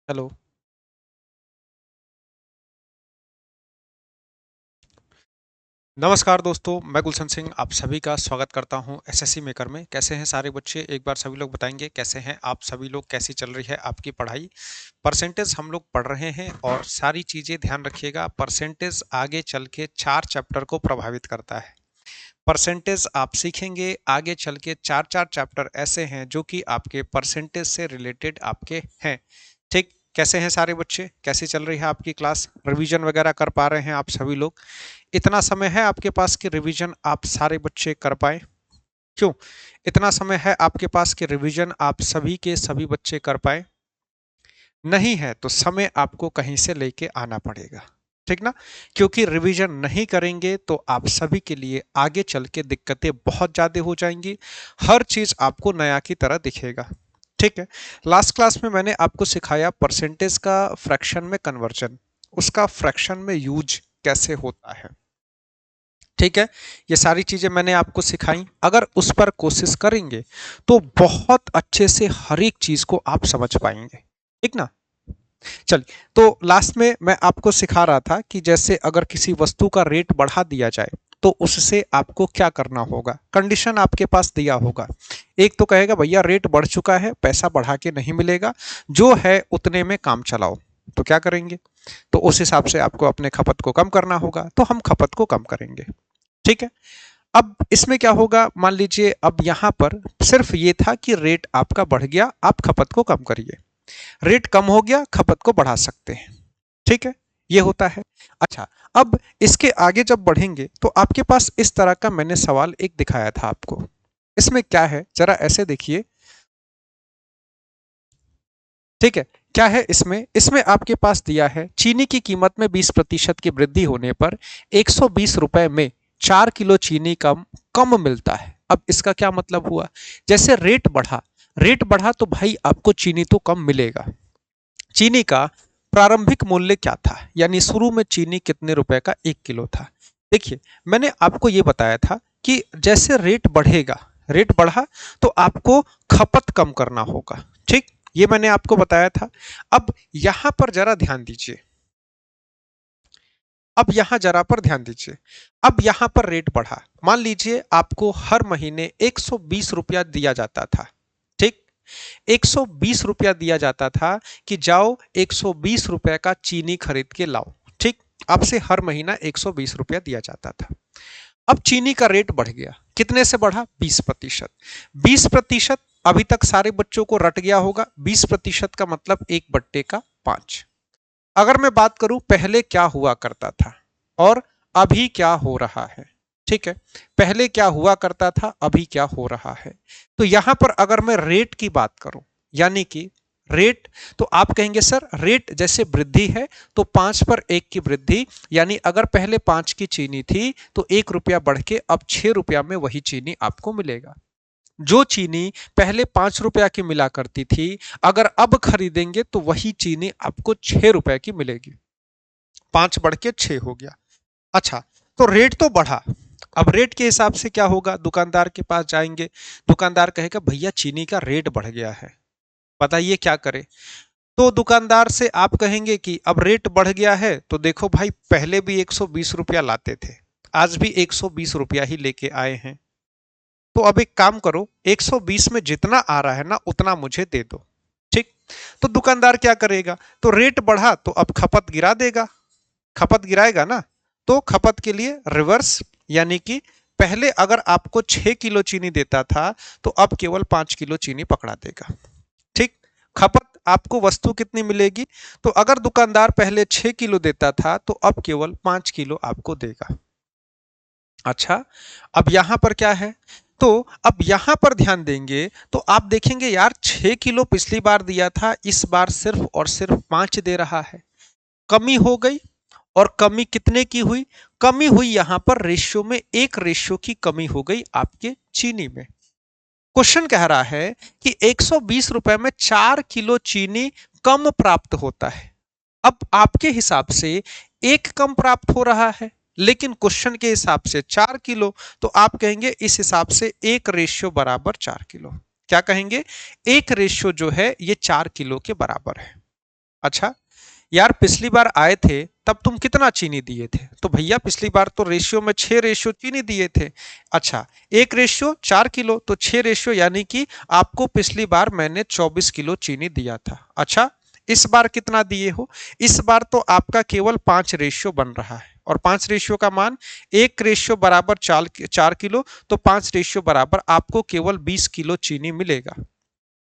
Hello. नमस्कार दोस्तों, मैं गुलशन सिंह आप सभी का स्वागत करता हूं एसएससी मेकर में। कैसे हैं सारे बच्चे? एक बार सभी लोग बताएंगे कैसे हैं आप सभी लोग, कैसी चल रही है आपकी पढ़ाई। परसेंटेज हम लोग पढ़ रहे हैं और सारी चीज़ें ध्यान रखिएगा। परसेंटेज आगे चल के 4 चैप्टर को प्रभावित करता है। परसेंटेज आप सीखेंगे आगे चल के 4-4 चैप्टर ऐसे हैं जो कि आपके परसेंटेज से रिलेटेड आपके हैं। ठीक, कैसे हैं सारे बच्चे? कैसी चल रही है आपकी क्लास? रिवीजन वगैरह कर पा रहे हैं आप सभी लोग? इतना समय है आपके पास कि रिवीजन आप सारे बच्चे कर पाए? क्यों इतना समय है आपके पास कि रिवीजन आप सभी के सभी बच्चे कर पाए? नहीं है तो समय आपको कहीं से लेके आना पड़ेगा, ठीक ना? क्योंकि रिवीजन नहीं करेंगे तो आप सभी के लिए आगे चल के दिक्कतें बहुत ज़्यादा हो जाएंगी। हर चीज़ आपको नया की तरह दिखेगा। ठीक है। लास्ट क्लास में मैंने आपको सिखाया परसेंटेज का फ्रैक्शन में कन्वर्जन, उसका फ्रैक्शन में यूज कैसे होता है। ठीक है, ये सारी चीजें मैंने आपको सिखाई। अगर उस पर कोशिश करेंगे तो बहुत अच्छे से हर एक चीज को आप समझ पाएंगे, ठीक ना? चलिए, तो लास्ट में मैं आपको सिखा रहा था कि जैसे अगर किसी वस्तु का रेट बढ़ा दिया जाए तो उससे आपको क्या करना होगा। कंडीशन आपके पास दिया होगा। एक तो कहेगा भैया रेट बढ़ चुका है, पैसा बढ़ा के नहीं मिलेगा, जो है उतने में काम चलाओ। तो क्या करेंगे? तो उस हिसाब से आपको अपने खपत को कम करना होगा, तो हम खपत को कम करेंगे। ठीक है। अब इसमें क्या होगा, मान लीजिए अब यहां पर सिर्फ ये था कि रेट आपका बढ़ गया, आप खपत को कम करिए। रेट कम हो गया, खपत को बढ़ा सकते हैं। ठीक है, ये होता है। अच्छा, अब इसके आगे जब बढ़ेंगे तो आपके पास इस तरह का मैंने सवाल एक दिखाया था आपको। इसमें क्या है जरा ऐसे देखिए। ठीक है, क्या है इसमें? इसमें आपके पास दिया है चीनी की कीमत में 20% की वृद्धि होने पर 120 रुपए में 4 किलो चीनी कम कम मिलता है। अब इसका क्या मतलब हुआ? जैसे रेट बढ़ा तो भाई आपको चीनी तो कम मिलेगा। चीनी का प्रारंभिक मूल्य क्या था, यानी शुरू में चीनी कितने रुपए का 1 किलो था? देखिए, मैंने आपको यह बताया था कि जैसे रेट बढ़ेगा, रेट बढ़ा तो आपको खपत कम करना होगा। ठीक, ये मैंने आपको बताया था। अब यहां पर जरा ध्यान दीजिए। अब यहां जरा पर ध्यान दीजिए। अब यहां पर रेट बढ़ा, मान लीजिए आपको हर महीने 120 रुपया दिया जाता था। ठीक, 120 रुपया दिया जाता था कि जाओ 120 रुपए का चीनी खरीद के लाओ। ठीक, आपसे हर महीना 120 रुपया दिया जाता था। अब चीनी का रेट बढ़ गया, कितने से बढ़ा? 20%। 20% अभी तक सारे बच्चों को रट गया होगा। 20% का मतलब 1/5। अगर मैं बात करूं पहले क्या हुआ करता था और अभी क्या हो रहा है। ठीक है, पहले क्या हुआ करता था, अभी क्या हो रहा है। तो यहां पर अगर मैं रेट की बात करूं, यानी कि रेट, तो आप कहेंगे सर रेट जैसे वृद्धि है तो 5 पर 1 की वृद्धि, यानी अगर पहले 5 की चीनी थी तो 1 रुपया बढ़ के अब 6 रुपया में वही चीनी आपको मिलेगा। जो चीनी पहले 5 रुपया की मिला करती थी, अगर अब खरीदेंगे तो वही चीनी आपको 6 रुपए की मिलेगी। 5 बढ़ के 6 हो गया। अच्छा, तो रेट तो बढ़ा। अब रेट के हिसाब से क्या होगा? दुकानदार के पास जाएंगे, दुकानदार कहेगा भैया चीनी का रेट बढ़ गया है, बताइए क्या करें। तो दुकानदार से आप कहेंगे कि अब रेट बढ़ गया है तो देखो भाई पहले भी 120 रुपया लाते थे, आज भी 120 रुपया ही लेके आए हैं। तो अब एक काम करो, 120 में जितना आ रहा है ना उतना मुझे दे दो। ठीक, तो दुकानदार क्या करेगा? तो रेट बढ़ा तो अब खपत गिरा देगा। खपत गिराएगा ना, तो खपत के लिए रिवर्स, यानी कि पहले अगर आपको 6 किलो चीनी देता था तो अब केवल 5 किलो चीनी पकड़ा देगा। ठीक, खपत आपको वस्तु कितनी मिलेगी? तो अगर दुकानदार पहले 6 किलो देता था तो अब केवल 5 किलो आपको देगा। अच्छा, अब यहां पर क्या है? तो अब यहां पर ध्यान देंगे तो आप देखेंगे यार 6 किलो पिछली बार दिया था, इस बार सिर्फ और सिर्फ 5 दे रहा है। कमी हो गई। और कमी कितने की हुई? कमी हुई यहां पर रेशियो में, 1 रेशियो की कमी हो गई आपके चीनी में। क्वेश्चन कह रहा है कि 120 रुपए में 4 किलो चीनी कम प्राप्त होता है। अब आपके हिसाब से एक कम प्राप्त हो रहा है, लेकिन क्वेश्चन के हिसाब से 4 किलो, तो आप कहेंगे इस हिसाब से 1 रेशियो बराबर 4 किलो। क्या कहेंगे? 1 रेशियो जो है ये 4 किलो के बराबर है। अच्छा यार, पिछली बार आए थे तब तुम कितना चीनी दिए थे? तो भैया पिछली बार तो रेशियो में 6 रेशियो चीनी दिए थे। अच्छा, 1:4 किलो, तो 6 रेशियो यानी कि आपको पिछली बार मैंने 24 किलो चीनी दिया था। अच्छा, इस बार कितना दिए हो? इस बार तो आपका केवल 5 रेशियो बन रहा है, और 5 रेशियो का मान 1 रेशियो बराबर 4 किलो, तो 5 रेशियो बराबर आपको केवल 20 किलो चीनी मिलेगा।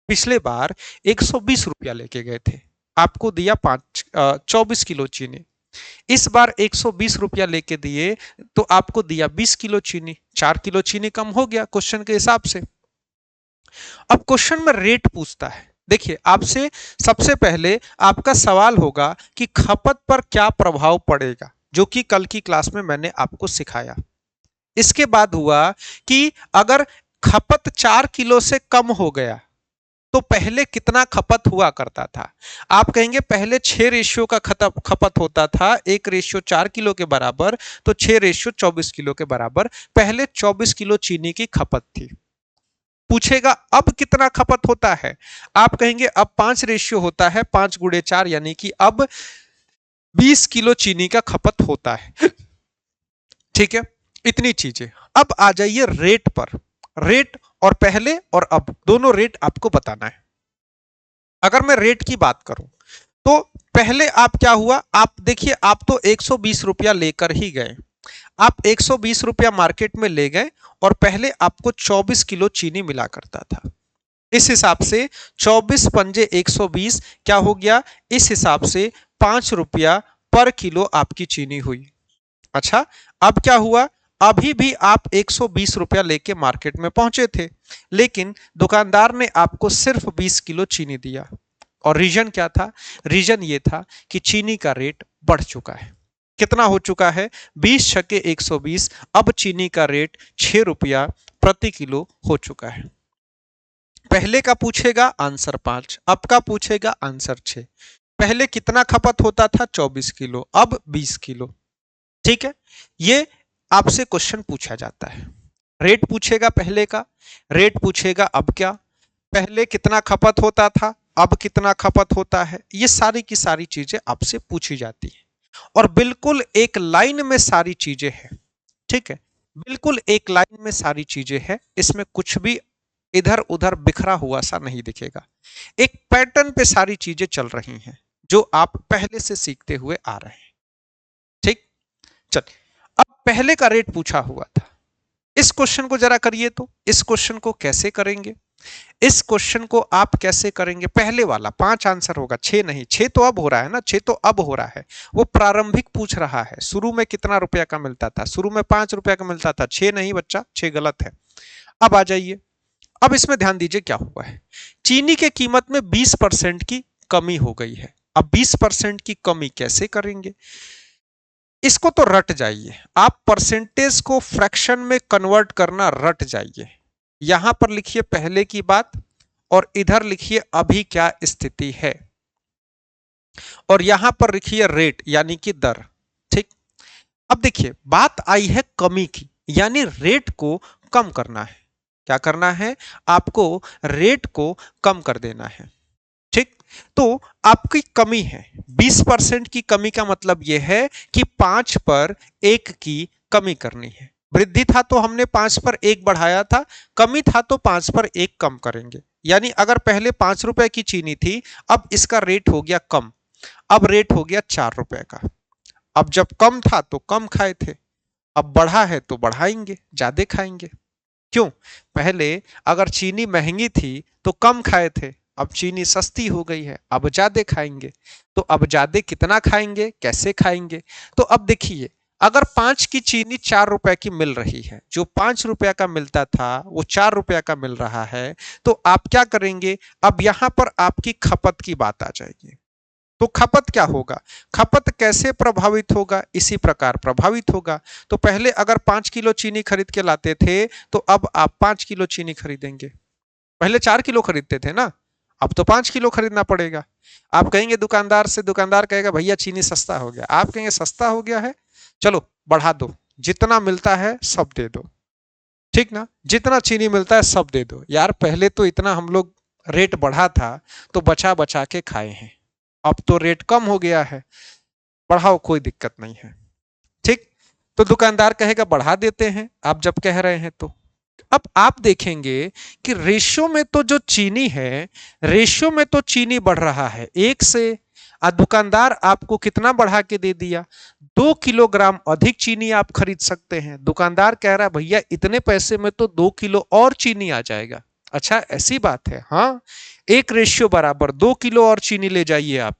पिछले बार 120 रुपया लेके गए थे, आपको दिया 24 किलो चीनी। इस बार 120 रुपया लेके दिए तो आपको दिया 20 किलो चीनी, 4 किलो चीनी कम हो गया क्वेश्चन के हिसाब से। अब क्वेश्चन में रेट पूछता है। देखिए, आपसे सबसे पहले आपका सवाल होगा कि खपत पर क्या प्रभाव पड़ेगा, जो कि कल की क्लास में मैंने आपको सिखाया। इसके बाद हुआ कि अगर खपत 4 किलो से कम हो गया तो पहले कितना खपत हुआ करता था? आप कहेंगे पहले 6 रेशियो का खपत होता था, 1:4 किलो के बराबर, तो 6:24 किलो के बराबर पहले 24 किलो चीनी की खपत थी। पूछेगा अब कितना खपत होता है? आप कहेंगे अब 5 रेशियो होता है, 5 × 4 यानी कि अब 20 किलो चीनी का खपत होता है। ठीक है, इतनी चीजें। अब आ जाइए रेट पर। रेट और पहले और अब दोनों रेट आपको बताना है। अगर मैं रेट की बात करूं तो पहले आप क्या हुआ, आप देखिए, आप तो 120 रुपया लेकर ही गए। आप 120 रुपया मार्केट में ले गए और पहले आपको 24 किलो चीनी मिला करता था। इस हिसाब से 24 पंजे 120 क्या हो गया? इस हिसाब से 5 रुपया पर किलो आपकी चीनी हुई। अच्छा, अब क्या हुआ? अभी भी आप 120 रुपया लेके मार्केट में पहुंचे थे, लेकिन दुकानदार ने आपको सिर्फ 20 किलो चीनी दिया। और रीजन क्या था? रीजन ये था कि चीनी का रेट बढ़ चुका है। कितना हो चुका है? 20 छके 120, अब चीनी का रेट 6 रुपया प्रति किलो हो चुका है। पहले का पूछेगा आंसर 5, अब का पूछेगा आंसर 6। पहले कितना खपत होता था? 24 किलो, अब 20 किलो। ठीक है, ये आपसे क्वेश्चन पूछा जाता है। रेट पूछेगा पहले का, रेट पूछेगा अब क्या, पहले कितना खपत होता था, अब कितना खपत होता है, ये सारी की सारी चीजें आपसे पूछी जाती है। और बिल्कुल एक लाइन में सारी चीजें हैं। ठीक है, बिल्कुल एक लाइन में सारी चीजें हैं, इसमें कुछ भी इधर उधर बिखरा हुआ सा नहीं दिखेगा। एक पैटर्न पे सारी चीजें चल रही हैं जो आप पहले से सीखते हुए आ रहे हैं। ठीक, चल, अब पहले का रेट पूछा हुआ था। इस क्वेश्चन को जरा करिए, तो इस क्वेश्चन को कैसे करेंगे? इस क्वेश्चन को आप कैसे करेंगे? पहले वाला 5 आंसर होगा, 6 नहीं। 6 तो अब हो रहा है ना, 6 तो अब हो रहा है। वो प्रारंभिक पूछ रहा है, शुरू में कितना रुपया का मिलता था? शुरू में 5 रुपया का मिलता था। 6 नहीं बच्चा, 6 गलत है। अब आ जाइए, अब इसमें ध्यान दीजिए क्या हुआ है। चीनी के कीमत में 20% की कमी हो गई है। अब 20% की कमी कैसे करेंगे? इसको तो रट जाइए आप, परसेंटेज को फ्रैक्शन में कन्वर्ट करना रट जाइए। यहां पर लिखिए पहले की बात और इधर लिखिए अभी क्या स्थिति है, और यहां पर लिखिए रेट यानी कि दर। ठीक, अब देखिए बात आई है कमी की, यानी रेट को कम करना है। क्या करना है? आपको रेट को कम कर देना है। ठीक, तो आपकी कमी है 20% की। कमी का मतलब यह है कि 5 पर 1 की कमी करनी है। वृद्धि था तो हमने 5 पर 1 बढ़ाया था, कमी था तो 5 पर 1 कम करेंगे। यानी अगर पहले 5 रुपए की चीनी थी, अब इसका रेट हो गया कम, अब रेट हो गया 4 रुपए का। अब जब कम था तो कम खाए थे, अब बढ़ा है तो बढ़ाएंगे, ज्यादा खाएंगे। क्यों? पहले अगर चीनी महंगी थी तो कम खाए थे, अब चीनी सस्ती हो गई है, अब ज्यादा खाएंगे। तो अब ज्यादा कितना खाएंगे, कैसे खाएंगे? तो अब देखिए, अगर 5 की चीनी 4 रुपए की मिल रही है, जो 5 रुपया का मिलता था वो 4 रुपया का मिल रहा है, तो आप क्या करेंगे? अब यहां पर आपकी खपत की बात आ जाएगी। तो खपत क्या होगा? खपत कैसे प्रभावित होगा? इसी प्रकार प्रभावित होगा। तो पहले अगर 5 किलो चीनी खरीद के लाते थे, तो अब आप 5 किलो चीनी खरीदेंगे। पहले 4 किलो खरीदते थे ना, अब तो 5 किलो खरीदना पड़ेगा। आप कहेंगे दुकानदार से, दुकानदार कहेगा भैया चीनी सस्ता हो गया। आप कहेंगे सस्ता हो गया है, चलो बढ़ा दो, जितना मिलता है सब दे दो। ठीक ना, जितना चीनी मिलता है सब दे दो। यार पहले तो इतना हम लोग रेट बढ़ा था तो बचा बचा के खाए हैं। अब तो रेट कम हो गया है, बढ़ाओ कोई दिक्कत नहीं है। ठीक, तो दुकानदार कहेगा बढ़ा देते हैं, आप जब कह रहे हैं तो। अब आप देखेंगे कि रेशियो में तो जो चीनी है, रेशियो में तो चीनी बढ़ रहा है एक से, दुकानदार आपको कितना बढ़ा के दे दिया, 2 किलोग्राम अधिक चीनी आप खरीद सकते हैं। दुकानदार कह रहा है भैया इतने पैसे में तो 2 किलो और चीनी आ जाएगा। अच्छा ऐसी बात है, हाँ, एक रेशियो बराबर 2 किलो और चीनी ले जाइए आप।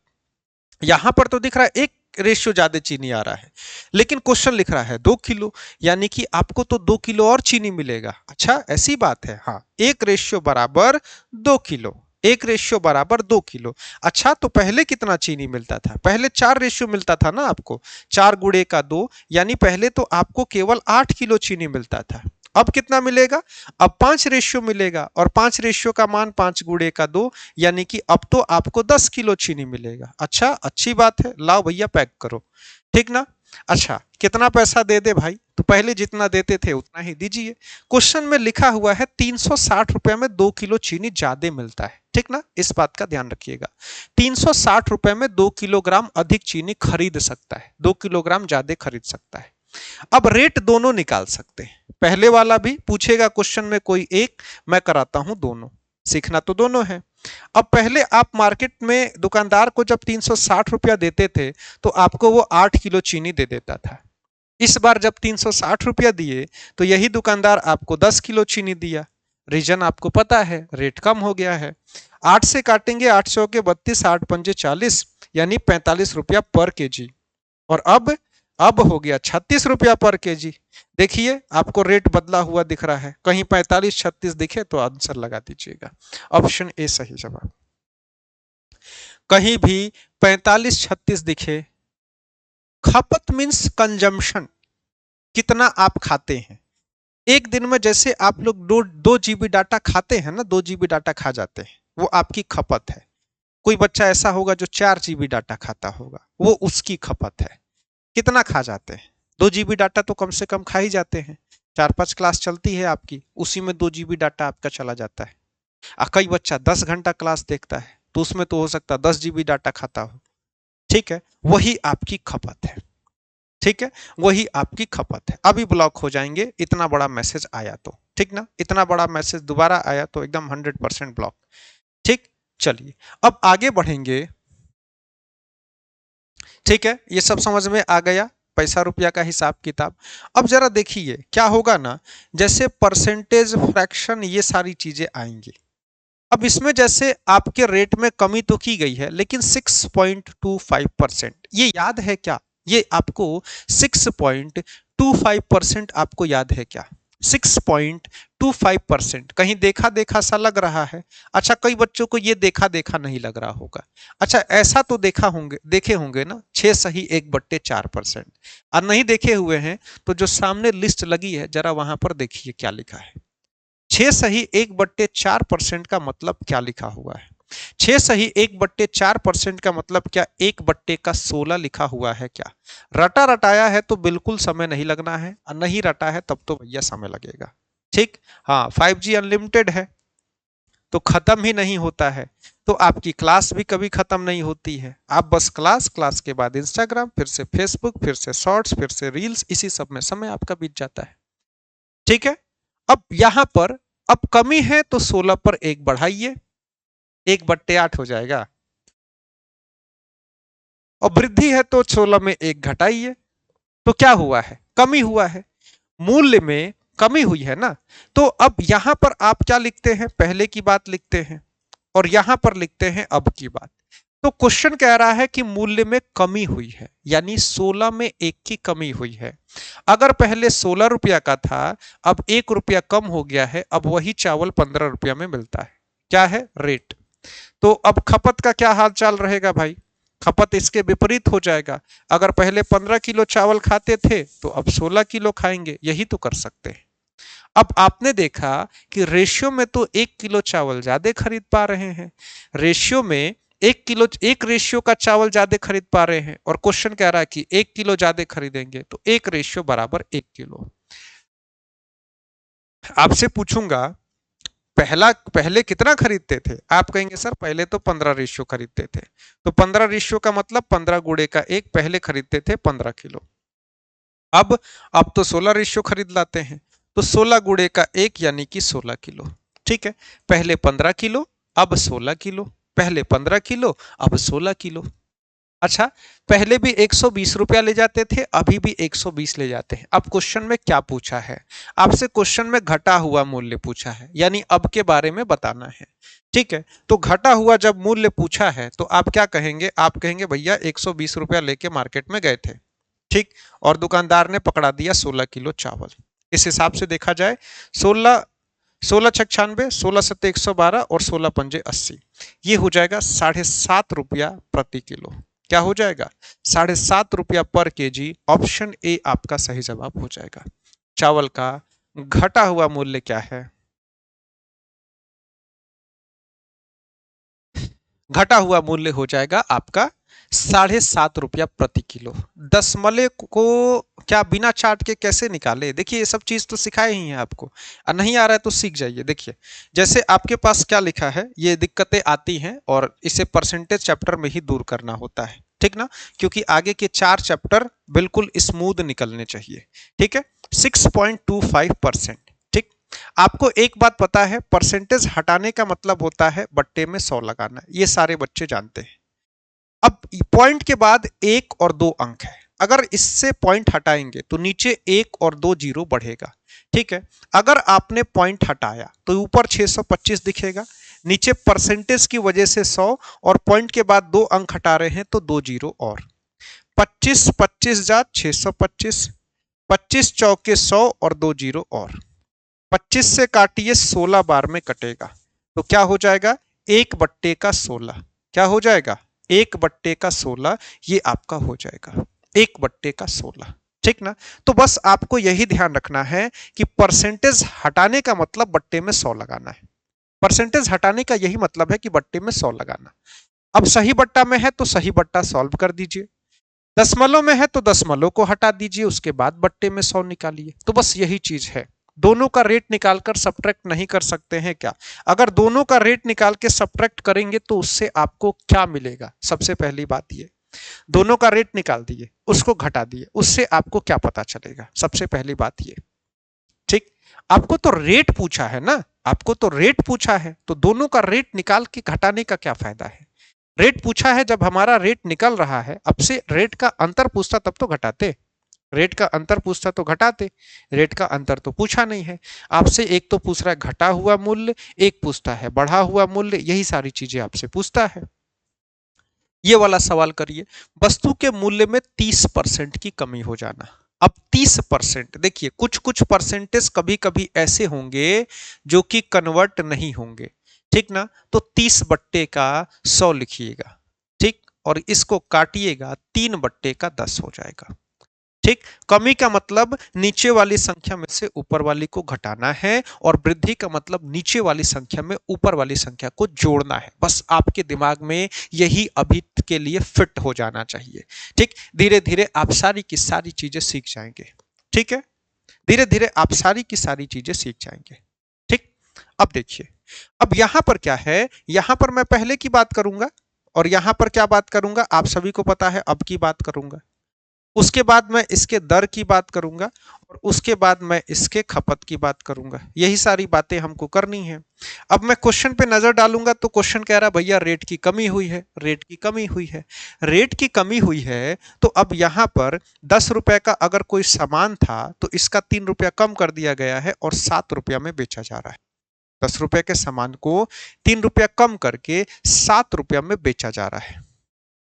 यहां पर तो दिख रहा है एक रेशियो ज्यादा चीनी आ रहा है, लेकिन क्वेश्चन लिख रहा है 2 किलो, यानी कि आपको तो 2 किलो और चीनी मिलेगा। अच्छा ऐसी बात है, हाँ, एक रेशियो बराबर 2 किलो, एक रेशियो बराबर 2 किलो। अच्छा तो पहले कितना चीनी मिलता था, पहले 4 रेशियो मिलता था ना आपको, 4 गुणे का 2, यानी पहले तो आपको केवल 8 किलो चीनी मिलता था। अब कितना मिलेगा, अब 5 रेशियो मिलेगा, और 5 रेशियो का मान 5 गुणे का 2, यानी कि अब तो आपको 10 किलो चीनी मिलेगा। अच्छा अच्छी बात है, लाओ भैया पैक करो, ठीक ना। अच्छा कितना पैसा दे दे भाई, तो पहले जितना देते थे उतना ही दीजिए। क्वेश्चन में लिखा हुआ है 360 रुपए में 2 किलो चीनी ज्यादा मिलता है, ठीक ना, इस बात का ध्यान रखिएगा। 360 रुपए में 2 किलोग्राम अधिक चीनी खरीद सकता है, 2 किलोग्राम ज्यादा खरीद सकता है। अब रेट दोनों निकाल सकते हैं, पहले वाला भी पूछेगा क्वेश्चन में कोई एक, मैं कराता हूं दोनों, सीखना तो दोनों है। अब पहले आप मार्केट में दुकानदार को जब 360 रुपया देते थे तो आपको वो 8 किलो चीनी दे देता था। इस बार जब 360 रुपया दिए तो यही दुकानदार आपको 10 किलो चीनी दिया। रीजन आपको पता है, रेट कम हो गया है। 8 से काटेंगे, 800 के 32, 8 पंजे 40, यानी 45 रुपया पर केजी। और अब हो गया 36 रुपया पर केजी। देखिए आपको रेट बदला हुआ दिख रहा है, कहीं 45-36 दिखे तो आंसर लगा दीजिएगा, ऑप्शन ए सही जवाब। कहीं भी 45-36 दिखे, खपत मीन्स कंजम्पशन, कितना आप खाते हैं एक दिन में। जैसे आप लोग 2 GB डाटा खाते हैं ना, 2 GB डाटा खा जाते हैं, वो आपकी खपत है। कोई बच्चा ऐसा होगा जो 4 GB डाटा खाता होगा, वो उसकी खपत है। कितना खा जाते हैं, 2 GB डाटा तो कम से कम खा ही जाते हैं। 4-5 क्लास चलती है आपकी, उसी में 2 GB डाटा आपका चला जाता है। कई बच्चा 10 घंटा क्लास देखता है, तो उसमें तो हो सकता है 10 GB डाटा खाता हो। ठीक है, वही आपकी खपत है, ठीक है, वही आपकी खपत है। अभी ब्लॉक हो जाएंगे, इतना बड़ा मैसेज आया तो, ठीक ना, इतना बड़ा मैसेज दोबारा आया तो एकदम 100% ब्लॉक। ठीक, चलिए अब आगे बढ़ेंगे। ठीक है, ये सब समझ में आ गया, पैसा रुपया का हिसाब किताब। अब जरा देखिए क्या होगा ना, जैसे परसेंटेज, फ्रैक्शन, ये सारी चीजें आएंगी। अब इसमें जैसे आपके रेट में कमी तो की गई है, लेकिन 6.25%, ये याद है क्या, ये आपको 6.25% आपको याद है क्या, 6.25%, कहीं देखा देखा सा लग रहा है। अच्छा कई बच्चों को ये देखा देखा नहीं लग रहा होगा। अच्छा ऐसा तो देखा होंगे, देखे होंगे ना, 6 सही 1/4%। और नहीं देखे हुए हैं तो जो सामने लिस्ट लगी है जरा वहां पर देखिए क्या लिखा है। 6 सही 1/4% का मतलब क्या लिखा हुआ है, 6 सही 1/4% का मतलब क्या, 1/16 लिखा हुआ है क्या। रटा रटाया है तो बिल्कुल समय नहीं लगना है, और नहीं रटा है तब तो भैया समय लगेगा। ठीक, हाँ 5G अनलिमिटेड है तो खत्म ही नहीं होता है, तो आपकी क्लास भी कभी खत्म नहीं होती है। आप बस क्लास, क्लास के बाद इंस्टाग्राम, फिर से फेसबुक, फिर से शॉर्ट्स, फिर से रील्स, इसी सब में समय आपका बीत जाता है। ठीक है, अब यहां पर अब कमी है तो 16 पर 1 बढ़ाइए, 1/8 हो जाएगा। और वृद्धि है तो 16 में 1 घटाइए, तो क्या हुआ है, कमी हुआ है, मूल्य में कमी हुई है ना। तो अब यहां पर आप क्या लिखते हैं, पहले की बात लिखते हैं, और यहां पर लिखते हैं अब की बात। तो क्वेश्चन कह रहा है कि मूल्य में कमी हुई है, यानी 16 में 1 की कमी हुई है। अगर पहले 16 रुपया का था, अब 1 रुपया कम हो गया है, अब वही चावल 15 रुपया में मिलता है। क्या है, रेट। तो अब खपत का क्या हाल चाल रहेगा भाई, खपत इसके विपरीत हो जाएगा। अगर पहले 15 किलो चावल खाते थे तो अब 16 किलो खाएंगे, यही तो कर सकते हैं। अब आपने देखा कि रेशियो में तो 1 किलो चावल ज्यादा खरीद पा रहे हैं, रेशियो में 1 किलो, एक रेशियो का चावल ज्यादा खरीद पा रहे हैं, और क्वेश्चन कह रहा है कि 1 किलो ज्यादा खरीदेंगे, तो एक रेशियो बराबर 1 किलो। आपसे पूछूंगा पहले कितना खरीदते थे? आप कहेंगे सर पहले तो 15 रेशियो खरीदते थे। तो 15 रेशियो का मतलब 15 गुणे का 1, पहले खरीदते थे 15 किलो। अब अब तो 16 रेशियो खरीद लाते हैं। तो 16 गुणे का 1 यानी कि 16 किलो। ठीक है, पहले 15 किलो, अब 16 किलो, पहले 15 किलो, अब 16 किलो। अच्छा, पहले भी 120 रुपया ले जाते थे, अभी भी 120 ले जाते हैं। अब क्वेश्चन में क्या पूछा है? आपसे क्वेश्चन में घटा हुआ मूल्य पूछा है, यानी अब के बारे में बताना है। ठीक है, तो घटा हुआ जब मूल्य पूछा है तो आप क्या कहेंगे? आप कहेंगे भैया 120 रुपया लेके मार्केट में गए थे, ठीक, और दुकानदार ने पकड़ा दिया 16 किलो चावल। इस हिसाब से देखा जाए 16 16 छक 96, 16 सत्ते 112 और 16 पंजे 80, ये हो जाएगा 7.5 रुपया प्रति किलो। क्या हो जाएगा? 7.5 रुपया पर केजी। ऑप्शन ए आपका सही जवाब हो जाएगा। चावल का घटा हुआ मूल्य क्या है? घटा हुआ मूल्य हो जाएगा आपका 7.5 रुपया प्रति किलो। दशमलव को क्या बिना चार्ट के कैसे निकाले? देखिए ये सब चीज तो सिखाए ही हैं आपको, और नहीं आ रहा है तो सीख जाइए। देखिए जैसे आपके पास क्या लिखा है, ये दिक्कतें आती हैं और इसे परसेंटेज चैप्टर में ही दूर करना होता है, ठीक ना, क्योंकि आगे के 4 चैप्टर बिल्कुल स्मूथ निकलने चाहिए। ठीक है, 6.25%। ठीक, आपको एक बात पता है, परसेंटेज हटाने का मतलब होता है बट्टे में 100 लगाना, ये सारे बच्चे जानते हैं। अब पॉइंट के बाद 1 और 2 अंक है, अगर इससे पॉइंट हटाएंगे तो नीचे 1 और 2 जीरो बढ़ेगा। ठीक है, अगर आपने पॉइंट हटाया तो ऊपर 625 दिखेगा, नीचे परसेंटेज की वजह से 100, और पॉइंट के बाद 2 अंक हटा रहे हैं तो 2 जीरो और। 25 25 जा 625, 25 चौके 100 और 2 जीरो और। 25 से काटिए 16 बार में कटेगा, तो क्या हो जाएगा? 1/16। क्या हो जाएगा? 1/16, ये आपका हो जाएगा 1/16। ठीक ना, तो बस आपको यही ध्यान रखना है कि परसेंटेज हटाने का मतलब बट्टे में 100 लगाना है। परसेंटेज हटाने का यही मतलब है कि बट्टे में 100 लगाना। अब सही बट्टा में है तो सही बट्टा सॉल्व कर दीजिए, दशमलव में है तो दशमलव को हटा दीजिए, उसके बाद बट्टे में 100 निकालिए। तो बस यही चीज है। दोनों का रेट निकालकर सब्ट्रैक्ट नहीं कर सकते हैं क्या? अगर दोनों का रेट निकाल के सब्ट्रैक्ट करेंगे तो उससे आपको क्या मिलेगा? सबसे पहली बात ये, दोनों का रेट निकाल दिए, उसको घटा दिए, उससे आपको क्या पता चलेगा? सबसे पहली बात ये। ठीक, आपको तो रेट पूछा है ना, आपको तो रेट पूछा है, तो दोनों का रेट निकाल के घटाने का क्या फायदा है? रेट पूछा है, जब हमारा रेट निकल रहा है, अब से रेट का अंतर पूछता तब तो घटाते, रेट का अंतर पूछता तो घटाते, रेट का अंतर तो पूछा नहीं है आपसे। एक तो पूछ रहा है घटा हुआ मूल्य, एक पूछता है बढ़ा हुआ मूल्य, यही सारी चीजें आपसे पूछता है। ये वाला सवाल करिए, वस्तु के मूल्य में 30% की कमी हो जाना। अब 30%, देखिए कुछ कुछ परसेंटेज कभी कभी ऐसे होंगे जो कि कन्वर्ट नहीं होंगे, ठीक ना, तो 30/100 लिखिएगा, ठीक, और इसको काटिएगा, 3/10 हो जाएगा। ठीक, कमी का मतलब नीचे वाली संख्या में से ऊपर वाली को घटाना है, और वृद्धि का मतलब नीचे वाली संख्या में ऊपर वाली संख्या को जोड़ना है। बस आपके दिमाग में यही अभी के लिए फिट हो जाना चाहिए। ठीक, धीरे धीरे आप सारी की सारी चीजें सीख जाएंगे। ठीक है, धीरे धीरे आप सारी की सारी चीजें सीख जाएंगे। ठीक, अब देखिए, अब यहां पर क्या है, यहां पर मैं पहले की बात करूंगा, और यहां पर क्या बात करूंगा आप सभी को पता है, अब की बात करूंगा, उसके बाद मैं इसके दर की बात करूंगा, और उसके बाद मैं इसके खपत की बात करूंगा। यही सारी बातें हमको करनी है। अब मैं क्वेश्चन पे नजर डालूंगा तो क्वेश्चन कह रहा भैया रेट की कमी हुई है, रेट की कमी हुई है, रेट की कमी हुई है, तो अब यहां पर 10 रुपए का अगर कोई सामान था तो इसका 3 रुपया कम कर दिया गया है और 7 रुपया में बेचा जा रहा है। 10 रुपए के सामान को 3 रुपया कम करके 7 रुपया में बेचा जा रहा है।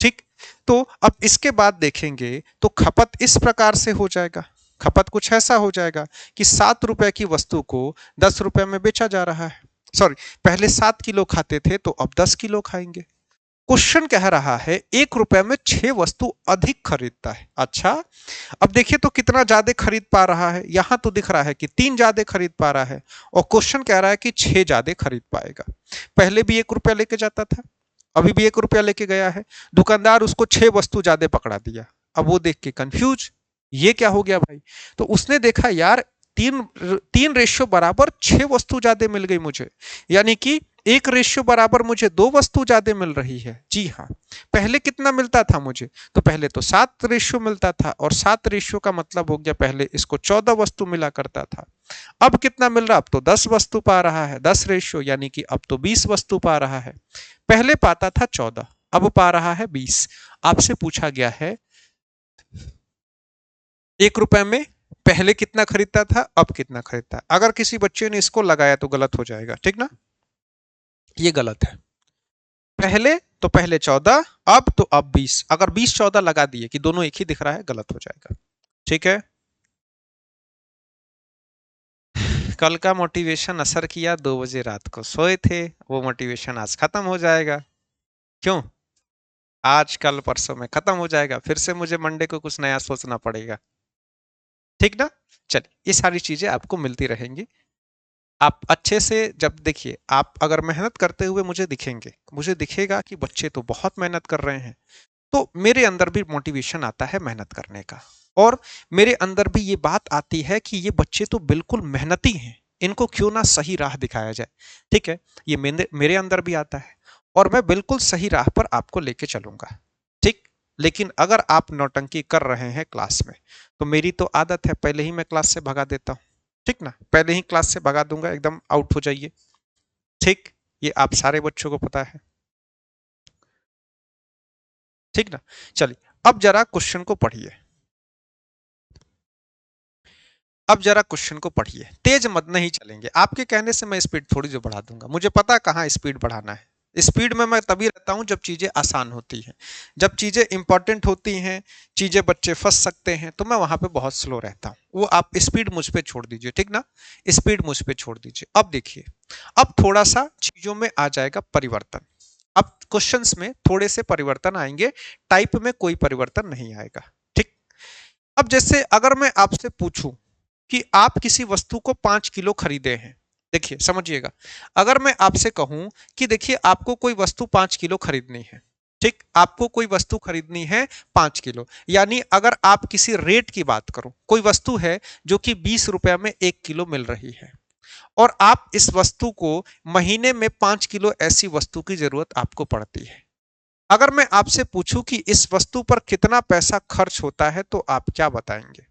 ठीक, तो अब इसके बाद देखेंगे तो खपत इस प्रकार से हो जाएगा, खपत कुछ ऐसा हो जाएगा कि 7 रुपए की वस्तु को 10 रुपए में बेचा जा रहा है। सॉरी, पहले 7 किलो खाते थे तो अब 10 किलो खाएंगे। क्वेश्चन कह रहा है 1 रुपए में 6 वस्तु अधिक खरीदता है। अच्छा, अब देखिए तो कितना ज्यादा खरीद पा रहा है, यहां तो दिख रहा है कि 3 ज्यादा खरीद पा रहा है, और क्वेश्चन कह रहा है कि 6 ज्यादा खरीद पाएगा। पहले भी 1 रुपया लेके जाता था, अभी भी 1 रुपया लेके गया है, दुकानदार उसको 6 वस्तु ज्यादा पकड़ा दिया। अब वो देख के कंफ्यूज, ये क्या हो गया भाई? तो उसने देखा यार तीन रेशियो बराबर 6 वस्तु ज्यादा मिल गई मुझे, यानी कि एक रेशियो बराबर मुझे 2 वस्तु ज्यादा मिल रही है। जी हाँ, पहले कितना मिलता था मुझे, तो पहले तो 7 रेशियो मिलता था, और 7 रेशियो का मतलब हो गया पहले इसको 14 वस्तु मिला करता था। अब कितना मिल रहा, अब तो 10 वस्तु पा रहा है, 10 रेशियो, यानी कि अब तो 20 वस्तु पा रहा है। पहले पाता था 14, अब पा रहा है 20। आपसे पूछा गया है 1 रुपए में पहले कितना खरीदता था, अब कितना खरीदता है। अगर किसी बच्चे ने इसको लगाया तो गलत हो जाएगा, ठीक ना, ये गलत है। पहले तो पहले 14, अब तो अब 20। अगर 20 14 लगा दिए कि दोनों एक ही दिख रहा है, गलत हो जाएगा। ठीक है, कल का मोटिवेशन असर किया, 2 बजे रात को सोए थे, वो मोटिवेशन आज खत्म हो जाएगा। क्यों, आज कल परसों में खत्म हो जाएगा, फिर से मुझे मंडे को कुछ नया सोचना पड़ेगा। ठीक ना, चलिए, ये सारी चीजें आपको मिलती रहेंगी। आप अच्छे से जब देखिए, आप अगर मेहनत करते हुए मुझे दिखेंगे, मुझे दिखेगा कि बच्चे तो बहुत मेहनत कर रहे हैं, तो मेरे अंदर भी मोटिवेशन आता है मेहनत करने का, और मेरे अंदर भी ये बात आती है कि ये बच्चे तो बिल्कुल मेहनती हैं, इनको क्यों ना सही राह दिखाया जाए। ठीक है, ये मेरे अंदर भी आता है, और मैं बिल्कुल सही राह पर आपको लेके चलूंगा। ठीक, लेकिन अगर आप नौटंकी कर रहे हैं क्लास में, तो मेरी तो आदत है पहले ही मैं क्लास से भगा देता हूँ। ठीक ना, पहले ही क्लास से भगा दूंगा, एकदम आउट हो जाइए। ठीक, ये आप सारे बच्चों को पता है। ठीक ना, चलिए, अब जरा क्वेश्चन को पढ़िए। अब जरा क्वेश्चन को पढ़िए, तेज मत नहीं चलेंगे, आपके कहने से मैं स्पीड थोड़ी जो बढ़ा दूंगा, मुझे पता कहाँ स्पीड बढ़ाना है। स्पीड में मैं तभी रहता हूं जब चीजें आसान होती हैं, जब चीजें इंपॉर्टेंट होती हैं, चीजें बच्चे फंस सकते हैं, तो मैं वहां पे बहुत स्लो रहता हूं। वो आप स्पीड मुझ पे छोड़ दीजिए, ठीक ना, स्पीड मुझ पे छोड़ दीजिए। अब देखिए, अब थोड़ा सा चीजों में आ जाएगा परिवर्तन। अब क्वेश्चंस में थोड़े से परिवर्तन आएंगे, टाइप में कोई परिवर्तन नहीं आएगा। ठीक, अब जैसे अगर मैं आपसे पूछूं कि आप किसी वस्तु को 5 किलो खरीदे हैं, देखिए समझिएगा, अगर मैं आपसे कहूं कि देखिए आपको कोई वस्तु 5 किलो खरीदनी है, ठीक, आपको कोई वस्तु खरीदनी है 5 किलो, यानी अगर आप किसी रेट की बात करो, कोई वस्तु है जो कि 20 रुपए में 1 किलो मिल रही है, और आप इस वस्तु को महीने में 5 किलो ऐसी वस्तु की जरूरत आपको पड़ती है। अगर मैं आपसे पूछूं कि इस वस्तु पर कितना पैसा खर्च होता है, तो आप क्या बताएंगे।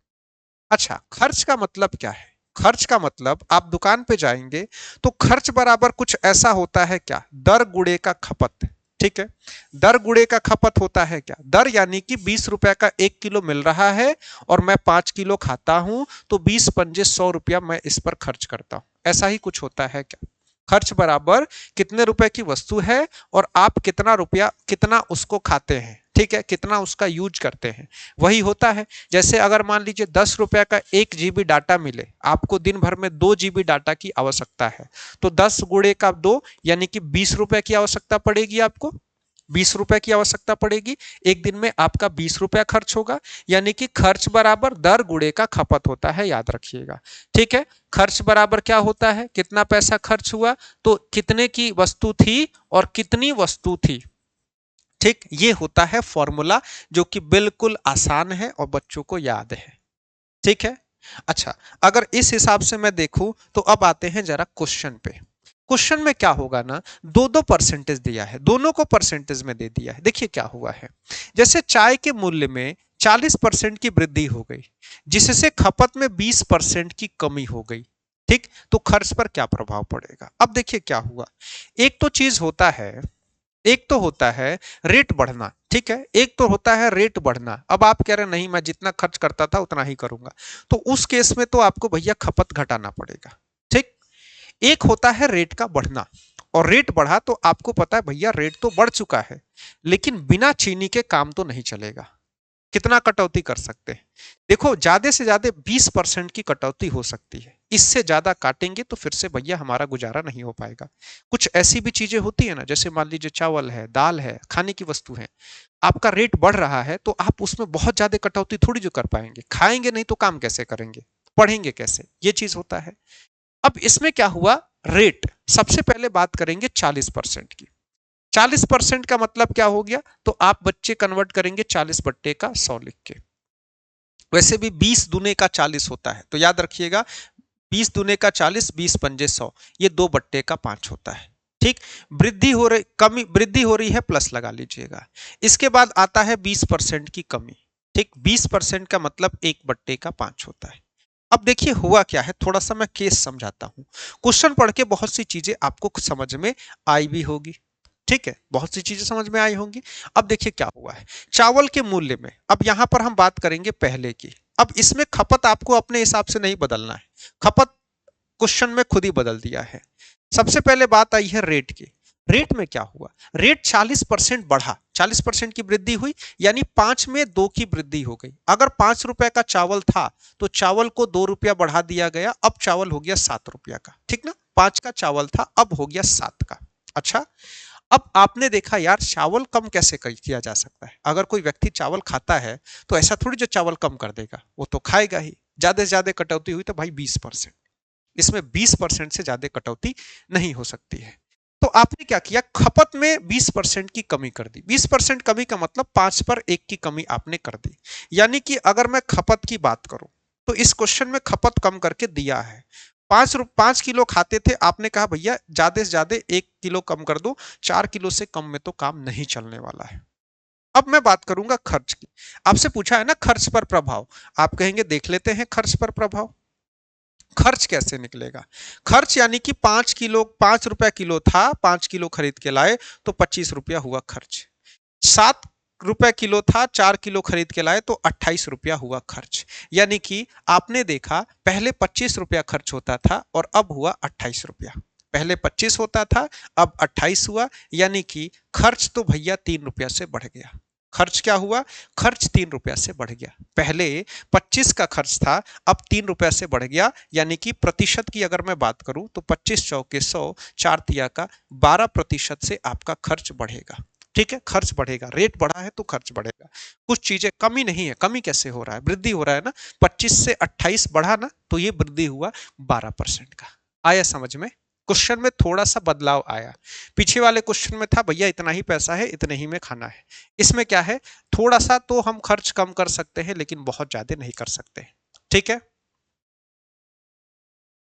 अच्छा, खर्च का मतलब क्या है, खर्च का मतलब आप दुकान पे जाएंगे तो खर्च बराबर कुछ ऐसा होता है क्या, दर गुणे का खपत। ठीक है, दर गुणे का खपत होता है क्या, दर यानी कि 20 रुपए का 1 किलो मिल रहा है, और मैं 5 किलो खाता हूं, तो 20 पंजे 100 रुपया मैं इस पर खर्च करता हूं, ऐसा ही कुछ होता है क्या। खर्च बराबर कितने रुपए की वस्तु है, और आप कितना रुपया, कितना उसको खाते हैं, ठीक है, कितना उसका यूज करते हैं, वही होता है। जैसे अगर मान लीजिए 10 रुपए का 1 GB डाटा मिले, आपको दिन भर में 2 GB डाटा की आवश्यकता है, तो 10 गुणे का 2 यानी कि 20 रुपए की आवश्यकता पड़ेगी आपको, 20 रुपए की आवश्यकता पड़ेगी, एक दिन में आपका 20 रुपया खर्च होगा, यानी कि खर्च बराबर दर गुणे का खपत होता है, याद रखिएगा। ठीक है, खर्च बराबर क्या होता है, कितना पैसा खर्च हुआ, तो कितने की वस्तु थी और कितनी वस्तु थी। ठीक, ये होता है फॉर्मूला, जो कि बिल्कुल आसान है और बच्चों को याद है। ठीक है, अच्छा, अगर इस हिसाब से मैं देखूं, तो अब आते हैं जरा क्वेश्चन पे। क्वेश्चन में क्या होगा ना, दो दो परसेंटेज दिया है, दोनों को परसेंटेज में दे दिया है। देखिए क्या हुआ है, जैसे चाय के मूल्य में 40% की वृद्धि हो गई, जिससे खपत में 20% की कमी हो गई। ठीक, तो खर्च पर क्या प्रभाव पड़ेगा। अब देखिए क्या हुआ, एक तो चीज होता है, एक तो होता है रेट बढ़ना, ठीक है, एक तो होता है रेट बढ़ना। अब आप कह रहे हैं नहीं, मैं जितना खर्च करता था उतना ही करूंगा, तो उस केस में तो आपको भैया खपत घटाना पड़ेगा। ठीक, एक होता है रेट का बढ़ना, और रेट बढ़ा तो आपको पता है भैया रेट तो बढ़ चुका है, लेकिन बिना चीनी के काम तो नहीं चलेगा। कितना कटौती कर सकते हैं, देखो ज्यादा से ज्यादा 20% की कटौती हो सकती है, इससे ज्यादा काटेंगे तो फिर से भैया हमारा गुजारा नहीं हो पाएगा। कुछ ऐसी भी चीजें होती है ना, जैसे मान लीजिए चावल है, दाल है, खाने की वस्तु है, आपका रेट बढ़ रहा है, तो आप उसमें बहुत ज्यादा कटौती थोड़ी जो कर पाएंगे, खाएंगे नहीं तो काम कैसे करेंगे, पढ़ेंगे कैसे, ये चीज होता है। अब इसमें क्या हुआ, रेट सबसे पहले बात करेंगे 40% की। 40% का मतलब क्या हो गया, तो आप बच्चे कन्वर्ट करेंगे 40/100 लिख के। वैसे भी 20 दूने का 40 होता है, तो याद रखिएगा 20 दूने का 40, 20 पंजे 100, ये 2/5 होता है। ठीक, वृद्धि हो रही, कमी वृद्धि हो रही है, प्लस लगा लीजिएगा। इसके बाद आता है 20% की कमी। ठीक, 20% का मतलब 1/5 होता है। अब देखिए हुआ क्या है, थोड़ा सा मैं केस समझाता हूं। क्वेश्चन पढ़ के बहुत सी चीजें आपको समझ में आई भी होगी। ठीक है, बहुत सी चीजें समझ में आई होंगी। अब देखिए क्या हुआ है, चावल के मूल्य में, अब यहां पर हम बात करेंगे पहले की। अब इसमें खपत आपको अपने हिसाब से नहीं बदलना है, खपत क्वेश्चन में खुद ही बदल दिया है। सबसे पहले बात आई है रेट की। रेट में क्या हुआ, रेट 40% बढ़ा, 40% की वृद्धि हुई, यानी 5 में 2 की वृद्धि हो गई। अगर 5 रुपए का चावल था तो चावल को 2 रुपया बढ़ा दिया गया, अब चावल हो गया 7 रुपया का। ठीक ना, 5 का चावल था, अब हो गया 7 का। अच्छा, अब आपने देखा यार चावल कम कैसे किया जा सकता है। अगर कोई व्यक्ति चावल खाता है तो ऐसा थोड़ी जो चावल कम कर देगा, वो तो खाएगा ही। ज्यादा से ज्यादा कटौती हुई तो भाई 20%, इसमें 20% से ज्यादा कटौती नहीं हो सकती है। तो आपने क्या किया, खपत में 20% की कमी कर दी। 20% कमी का मतलब 5 पर 1 की कमी आपने कर दी। यानी कि अगर मैं खपत की बात करूं तो इस क्वेश्चन में खपत कम करके दिया है। 5 किलो खाते थे, आपने कहा भैया ज्यादा से ज्यादा 1 किलो कम कर दो, 4 किलो से कम में तो काम नहीं चलने वाला है। अब मैं बात करूंगा खर्च की। आपसे पूछा है ना खर्च पर प्रभाव, आप कहेंगे देख लेते हैं खर्च पर प्रभाव। खर्च कैसे निकलेगा, खर्च यानी कि 5 किलो, 5 रुपया किलो था, 5 किलो खरीद के लाए तो 25 रुपया हुआ खर्च। 7 रुपया किलो था, 4 किलो खरीद के लाए तो 28 रुपया हुआ खर्च। यानी कि आपने देखा पहले 25 रुपया खर्च होता था और अब हुआ 28 रुपया। पहले 25 होता था, अब 28 हुआ, यानी कि खर्च तो भैया 3 रुपया से बढ़ गया। खर्च क्या हुआ, खर्च 3 रुपया से बढ़ गया। पहले 25 का खर्च था, अब 3 रुपया से बढ़ गया। यानी कि प्रतिशत की अगर मैं बात करूं तो 25 चौके 100, 4 तिया का 12% से आपका खर्च बढ़ेगा। ठीक है, खर्च बढ़ेगा, रेट बढ़ा है तो खर्च बढ़ेगा। कुछ चीजें कमी नहीं है, कमी कैसे हो रहा है, वृद्धि हो रहा है ना। 25 से 28 बढ़ा ना तो ये वृद्धि हुआ 12% का। आया समझ में, क्वेश्चन में थोड़ा सा बदलाव आया। पीछे वाले क्वेश्चन में था भैया इतना ही पैसा है, इतने ही में खाना है। इसमें क्या है, थोड़ा सा तो हम खर्च कम कर सकते हैं लेकिन बहुत ज्यादा नहीं कर सकते। ठीक है,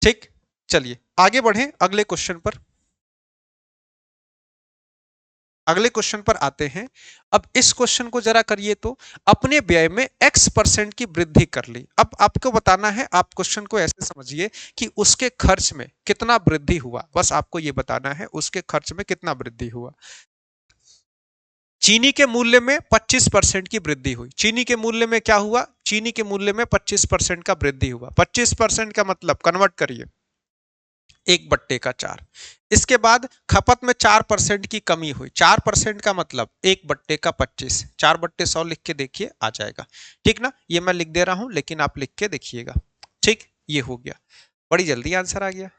ठीक, चलिए आगे बढ़ें अगले क्वेश्चन पर। अगले क्वेश्चन पर आते हैं। अब इस क्वेश्चन को जरा करिए तो, अपने व्यय में x% की वृद्धि कर ली। अब आपको बताना है, आप क्वेश्चन को ऐसे समझिए कि उसके खर्च में कितना वृद्धि हुआ, बस आपको यह बताना है उसके खर्च में कितना वृद्धि हुआ। चीनी के मूल्य में 25% की वृद्धि हुई। चीनी के मूल्य में क्या हुआ, चीनी के मूल्य में 25% का वृद्धि हुआ। 25% का मतलब कन्वर्ट करिए, 1/4। इसके बाद खपत में 4% की कमी हुई। 4% का मतलब 1/25, 4/100 लिख के देखिए आ जाएगा। ठीक ना, ये मैं लिख दे रहा हूं लेकिन आप लिख के देखिएगा। ठीक, ये हो गया, बड़ी जल्दी आंसर आ गया।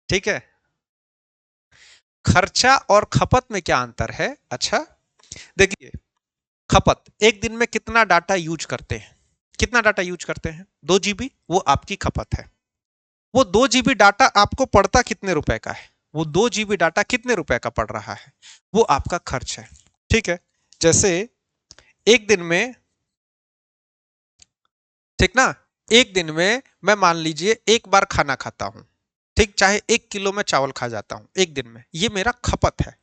ठीक है, खर्चा और खपत में क्या अंतर है। अच्छा देखिए, खपत एक दिन में कितना डाटा यूज करते हैं, कितना डाटा यूज करते हैं, 2 GB, वो आपकी खपत है। वो 2 GB डाटा आपको पड़ता कितने रुपए का है, वो 2 GB डाटा कितने रुपए का पड़ रहा है, वो आपका खर्च है। ठीक है, जैसे एक दिन में, ठीक ना, एक दिन में मैं मान लीजिए एक बार खाना खाता हूं। ठीक, चाहे 1 किलो में चावल खा जाता हूं एक दिन में, ये मेरा खपत है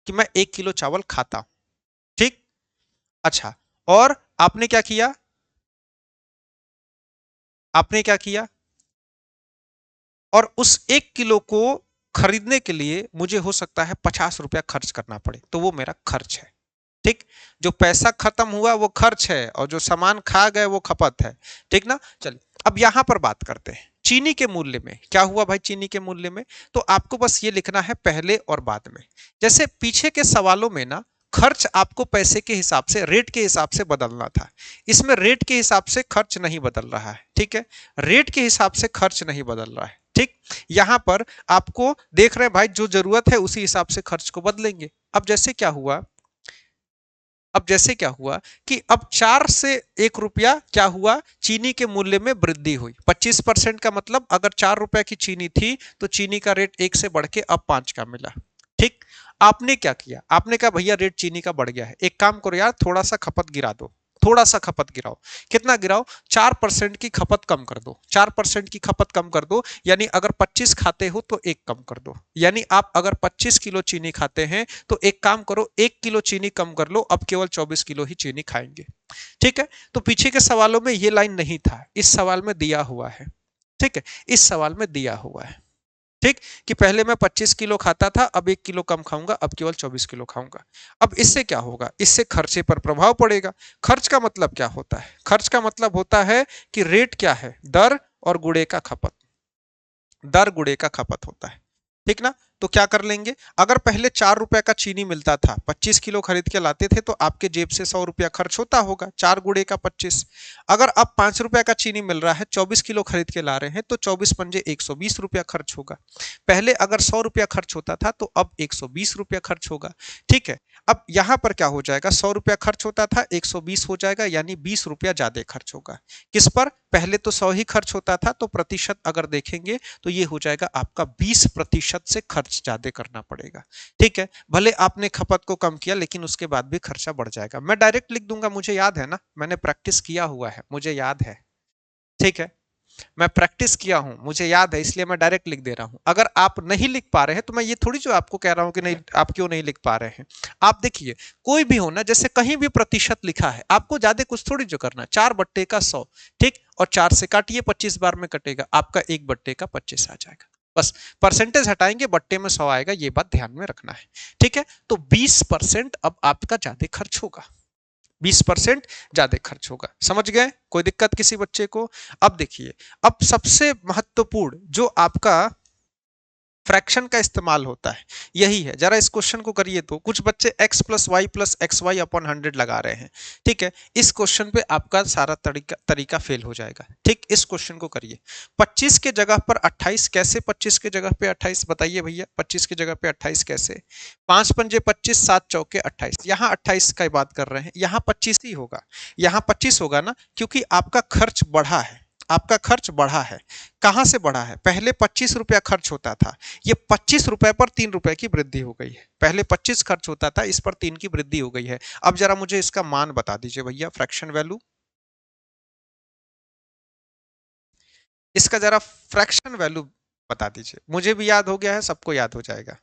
कि मैं 1 किलो चावल खाता हूं। ठीक, अच्छा, और आपने क्या किया, आपने क्या किया, और उस 1 किलो को खरीदने के लिए मुझे हो सकता है 50 रुपया खर्च करना पड़े, तो वो मेरा खर्च है। ठीक, जो पैसा खत्म हुआ वो खर्च है और जो सामान खा गए वो खपत है। ठीक ना, चलिए अब यहां पर बात करते हैं चीनी के मूल्य में क्या हुआ भाई। चीनी के मूल्य में तो आपको बस ये लिखना है पहले और बाद में। जैसे पीछे के सवालों में ना, खर्च आपको पैसे के हिसाब से, रेट के हिसाब से बदलना था। इसमें रेट के हिसाब से खर्च नहीं बदल रहा है। ठीक है, रेट के हिसाब से खर्च नहीं बदल रहा है। ठीक, यहां पर आपको देख रहे हैं भाई, जो जरूरत है उसी हिसाब से खर्च को बदलेंगे। अब जैसे क्या हुआ, अब जैसे क्या हुआ कि अब 4 से 1 रुपया क्या हुआ, चीनी के मूल्य में वृद्धि हुई। 25% का मतलब अगर 4 रुपए की चीनी थी तो चीनी का रेट 1 से बढ़ के अब 5 का मिला। ठीक, आपने क्या किया, आपने कहा भैया रेट चीनी का बढ़ गया है, एक काम करो यार थोड़ा सा खपत गिरा दो। थोड़ा सा खपत गिराओ। कितना गिराओ? 4% की खपत कम कर दो। 4% की खपत कम कर दो, यानी अगर 25 खाते हो तो एक कम कर दो। यानी आप अगर 25 किलो चीनी खाते हैं तो एक काम करो, 1 किलो चीनी कम कर लो, अब केवल 24 किलो ही चीनी खाएंगे। ठीक है, तो पीछे के सवालों में ये लाइन नहीं था, इस सवाल में दिया हुआ है। ठीक है, इस सवाल में दिया हुआ है। ठीक, कि पहले मैं 25 किलो खाता था, अब 1 किलो कम खाऊंगा, अब केवल 24 किलो खाऊंगा। अब इससे क्या होगा? इससे खर्चे पर प्रभाव पड़ेगा। खर्च का मतलब क्या होता है? खर्च का मतलब होता है कि रेट क्या है? दर और गुणे का खपत। दर गुणे का खपत होता है। ठीक ना? तो क्या कर लेंगे, अगर पहले 4 रुपए का चीनी मिलता था, 25 किलो खरीद के लाते थे, तो आपके जेब से 100 रुपया खर्च होता होगा, 4 गुणे का 25। अगर अब 5 रुपए का चीनी मिल रहा है, 24 किलो खरीद के ला रहे हैं, तो 24 पंजे 120 रुपया खर्च होगा। पहले अगर 100 रुपया खर्च होता था, तो अब 120 रुपया खर्च होगा। ठीक है, अब यहां पर क्या हो जाएगा? 100 रुपया खर्च होता था, 120 हो जाएगा, यानी 20 रुपया ज्यादा खर्च होगा। किस पर? पहले तो 100 ही खर्च होता था, तो प्रतिशत अगर देखेंगे तो ये हो जाएगा आपका 20% से खर्च ज्यादा करना पड़ेगा। ठीक है, भले आपने खपत को कम किया, लेकिन उसके बाद भी खर्चा बढ़ जाएगा। मैं डायरेक्ट लिख दूंगा, मुझे याद है ना, मैंने प्रैक्टिस किया हुआ है, मुझे याद है। ठीक है, मैं प्रैक्टिस किया हूं, मुझे याद है, इसलिए मैं डायरेक्ट लिख दे रहा हूं। अगर आप नहीं लिख पा रहे हैं तो मैं ये थोड़ी जो आपको कह रहा हूं कि नहीं आप क्यों नहीं लिख पा रहे हैं। आप देखिए, कोई भी हो ना, जैसे कहीं भी प्रतिशत लिखा है, आपको ज्यादा कुछ थोड़ी जो करना है, 4/100। ठीक, और 4 से काटिए, 25 बार में कटेगा, आपका 1/25 आ जाएगा। बस परसेंटेज हटाएंगे, बट्टे में 100 आएगा, ये बात ध्यान में रखना है। ठीक है, तो 20% अब आपका ज्यादा खर्च होगा। 20% ज्यादा खर्च होगा। समझ गए? कोई दिक्कत किसी बच्चे को? अब देखिए, अब सबसे महत्वपूर्ण जो आपका फ्रैक्शन का इस्तेमाल होता है, यही है। जरा इस क्वेश्चन को करिए, तो कुछ बच्चे x+y+xy/100 लगा रहे हैं। ठीक है, इस क्वेश्चन पे आपका सारा तरीका फेल हो जाएगा। ठीक, इस क्वेश्चन को करिए। 25 के जगह पर 28 कैसे? 25 के जगह पे 28 बताइए भैया, 25 की जगह पे 28 कैसे? 5 पंजे 25, 7 चौके 28। यहाँ 28 की बात कर रहे हैं, यहाँ 25 ही होगा। यहाँ 25 होगा ना, क्योंकि आपका खर्च बढ़ा है। आपका खर्च बढ़ा है। कहां से बढ़ा है? पहले 25 रुपया खर्च होता था, ये 25 रुपए पर 3 रुपए की वृद्धि हो गई है। पहले 25 खर्च होता था, इस पर 3 की वृद्धि हो गई है। अब जरा मुझे इसका मान बता दीजिए भैया, फ्रैक्शन वैल्यू। इसका जरा फ्रैक्शन वैल्यू बता दीजिए, मुझे भी याद हो गया है, सबको याद हो जाएगा।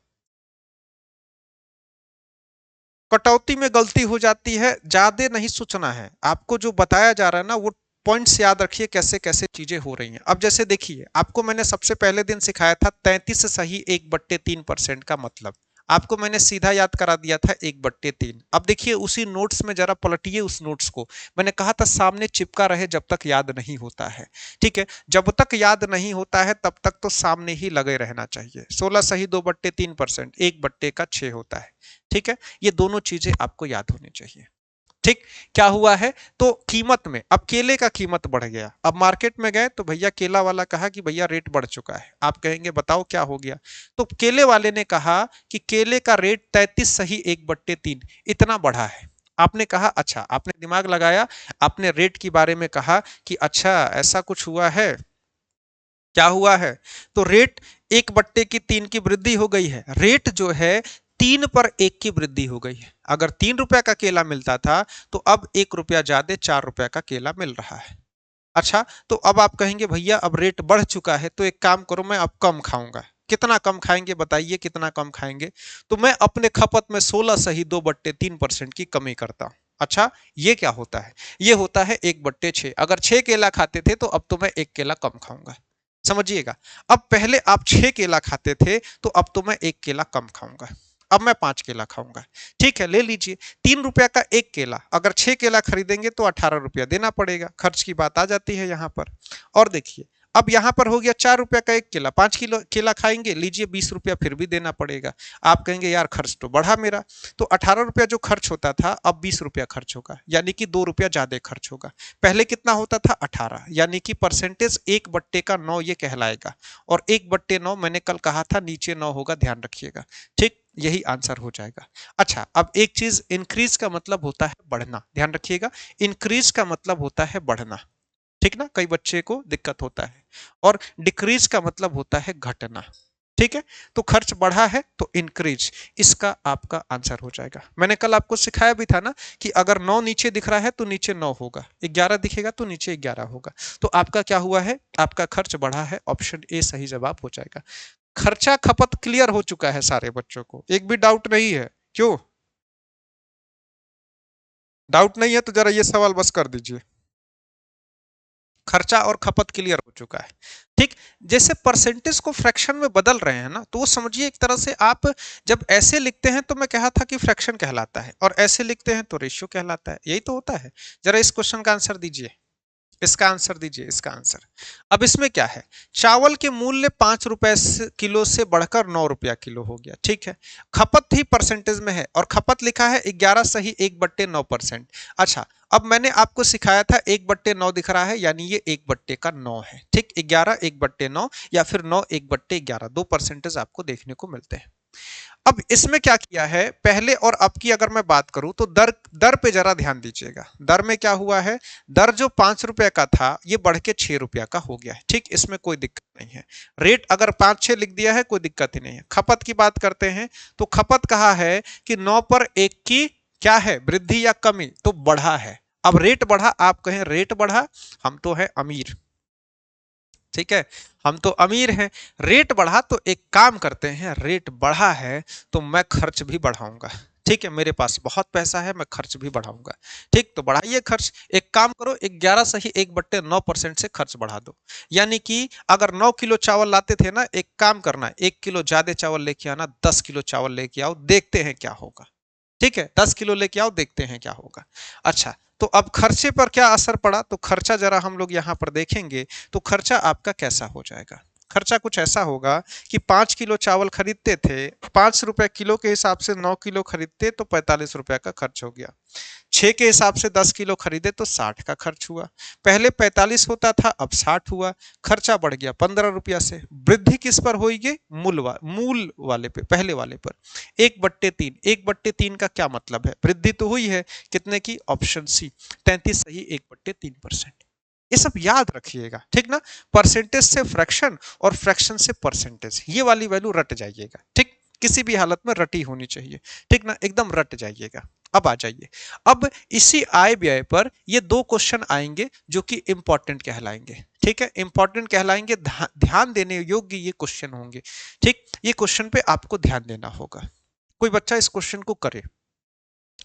कटौती में गलती हो जाती है, ज्यादा नहीं सोचना है, आपको जो बताया जा रहा है ना, वो पॉइंट्स याद रखिए, कैसे कैसे चीजें हो रही हैं। अब जैसे देखिए, आपको मैंने सबसे पहले दिन सिखाया था 33 सही 1/3% का मतलब, आपको मैंने सीधा याद करा दिया था 1/3। अब देखिए उसी नोट्स में जरा पलटिए उस नोट्स को, मैंने कहा था सामने चिपका रहे जब तक याद नहीं होता है। ठीक है, जब तक याद नहीं होता है तब तक तो सामने ही लगे रहना चाहिए। 16 सही 2/3%, 1/6 होता है। ठीक है, ये दोनों चीजें आपको याद होनी चाहिए। ठीक, क्या हुआ है? तो कीमत में अब केले का कीमत बढ़ गया। अब मार्केट में गए तो भैया केला वाला कहा कि भैया रेट बढ़ चुका है। आप कहेंगे बताओ क्या हो गया? तो केले वाले ने कहा कि केले का रेट 33 सही 1/3 इतना बढ़ा है। आपने कहा अच्छा, आपने दिमाग लगाया, आपने रेट के बारे में कहा कि अच्छा ऐसा कुछ हुआ है। क्या हुआ है? तो रेट 1/3 की वृद्धि हो गई है। रेट जो है 3/1 की वृद्धि हो गई है। अगर 3 रुपए का केला मिलता था, तो अब 1 रुपया ज्यादा 4 रुपए का केला मिल रहा है। अच्छा, तो अब आप कहेंगे भैया अब रेट बढ़ चुका है, तो एक काम करो, मैं अब कम खाऊंगा। कितना कम खाएंगे बताइए, कितना कम खाएंगे? तो मैं अपने खपत में 16 सही 2/3% की कमी करता हूं। अच्छा, ये क्या होता है? ये होता है 1/6। अगर 6 केला खाते थे, तो अब तो मैं 1 केला कम खाऊंगा। समझिएगा, अब पहले आप 6 केला खाते थे, तो अब तो मैं 1 केला कम खाऊंगा। अब मैं 5 केला खाऊंगा। ठीक है, ले लीजिए। 3 रुपया का 1 केला, अगर 6 केला खरीदेंगे तो 18 रुपया देना पड़ेगा। खर्च की बात आ जाती है यहाँ पर। और देखिए, अब यहाँ पर हो गया 4 रुपया का 1 केला, 5 किलो केला खाएंगे, लीजिए 20 रुपया फिर भी देना पड़ेगा। आप कहेंगे यार खर्च तो बढ़ा मेरा। तो 18 रुपया जो खर्च होता था, अब 20 रुपया खर्च होगा, यानी कि 2 रुपया ज्यादा खर्च होगा। पहले कितना होता था? 18, यानी कि परसेंटेज 1/9 ये कहलाएगा। और 1/9 मैंने कल कहा था नीचे 9 होगा, ध्यान रखिएगा। ठीक, यही आंसर हो जाएगा। अच्छा, अब एक चीज, इंक्रीज का मतलब होता है बढ़ना, ध्यान रखिएगा। इंक्रीज का मतलब होता है बढ़ना। ठीक ना, कई बच्चे को दिक्कत होता है। और डिक्रीज का मतलब होता है घटना। ठीक है, तो खर्च बढ़ा है तो इंक्रीज, इसका आपका आंसर हो जाएगा। मैंने कल आपको सिखाया भी था ना कि अगर 9 नीचे दिख रहा है तो नीचे 9 होगा, 11 दिखेगा तो नीचे 11 होगा। तो आपका क्या हुआ है, आपका खर्च बढ़ा है, ऑप्शन ए सही जवाब हो जाएगा। खर्चा खपत क्लियर हो चुका है सारे बच्चों को, एक भी डाउट नहीं है? क्यों डाउट नहीं है तो जरा ये सवाल बस कर दीजिए। खर्चा और खपत क्लियर हो चुका है। ठीक, जैसे परसेंटेज को फ्रैक्शन में बदल रहे हैं ना, तो वो समझिए एक तरह से आप जब ऐसे लिखते हैं तो मैं कहा था कि फ्रैक्शन कहलाता है, और ऐसे लिखते हैं तो रेशियो कहलाता है, यही तो होता है। जरा इस क्वेश्चन का आंसर दीजिए, इसका आंसर दीजिए, इसका आंसर। अब इसमें क्या है, चावल के मूल्य 5 रुपए किलो से बढ़कर 9 रुपया किलो हो गया, ठीक है। खपत ही परसेंटेज में है, और खपत लिखा है 11 सही 1/9%। अच्छा, अब मैंने आपको सिखाया था 1/9 दिख रहा है, यानी ये 1/9 है, ठीक। 11 1/9 या फिर 9 1/11, दो परसेंटेज आपको देखने को मिलते हैं। अब इसमें क्या किया है, पहले और अब की अगर मैं बात करूं तो दर दर पे जरा ध्यान दीजिएगा। दर में क्या हुआ है, दर जो 5 रुपए का था ये बढ़ के 6 रुपया का हो गया है, ठीक। इसमें कोई दिक्कत नहीं है। रेट अगर 5-6 लिख दिया है कोई दिक्कत ही नहीं है। खपत की बात करते हैं तो खपत कहा है कि 9 पर 1 की क्या है, वृद्धि या कमी, तो बढ़ा है। अब रेट बढ़ा, आप कहें रेट बढ़ा, हम तो है अमीर, ठीक है, हम तो अमीर हैं। रेट बढ़ा तो एक काम करते हैं, रेट बढ़ा है तो मैं खर्च भी बढ़ाऊंगा, ठीक है, मेरे पास बहुत पैसा है, मैं खर्च भी बढ़ाऊंगा। ठीक, तो बढ़ाइए खर्च। एक काम करो, 11 सही 1/9% से खर्च बढ़ा दो। यानी कि अगर 9 किलो चावल लाते थे ना, एक काम करना, 1 किलो ज्यादा चावल लेके आना, 10 किलो चावल लेके आओ, देखते हैं क्या होगा। ठीक है, 10 किलो लेके आओ, देखते हैं क्या होगा। अच्छा, तो अब खर्चे पर क्या असर पड़ा, तो खर्चा जरा हम लोग यहां पर देखेंगे। तो खर्चा आपका कैसा हो जाएगा, खर्चा कुछ ऐसा होगा कि 5 किलो चावल खरीदते थे, 5 रुपए किलो के हिसाब से 9 किलो खरीदते तो 45 रुपए का खर्च हो गया। 6 के हिसाब से 10 किलो खरीदे तो 60 का खर्च हुआ। पहले 45 होता था, अब 60 हुआ। खर्चा बढ़ गया 15 रुपया से। वृद्धि किस पर होगी, मूल वाले पे, पहले वाले पर। 1/3, 1/3 का क्या मतलब है, वृद्धि तो हुई है, कितने की, ऑप्शन सी 33 सही 1/3%। ये सब याद रखिएगा, ठीक ना। परसेंटेज से फ्रैक्शन और फ्रैक्शन से परसेंटेज, ये वाली वैल्यू रट जाइएगा, ठीक। किसी भी हालत में रटी होनी चाहिए, ठीक ना, एकदम रट जाइएगा। अब आ जाइए, अब इसी आय व्यय पर ये दो क्वेश्चन आएंगे जो कि इंपॉर्टेंट कहलाएंगे, ठीक है, इंपॉर्टेंट कहलाएंगे, ध्यान देने योग्य ये क्वेश्चन होंगे, ठीक। ये क्वेश्चन पे आपको ध्यान देना होगा। कोई बच्चा इस क्वेश्चन को करे,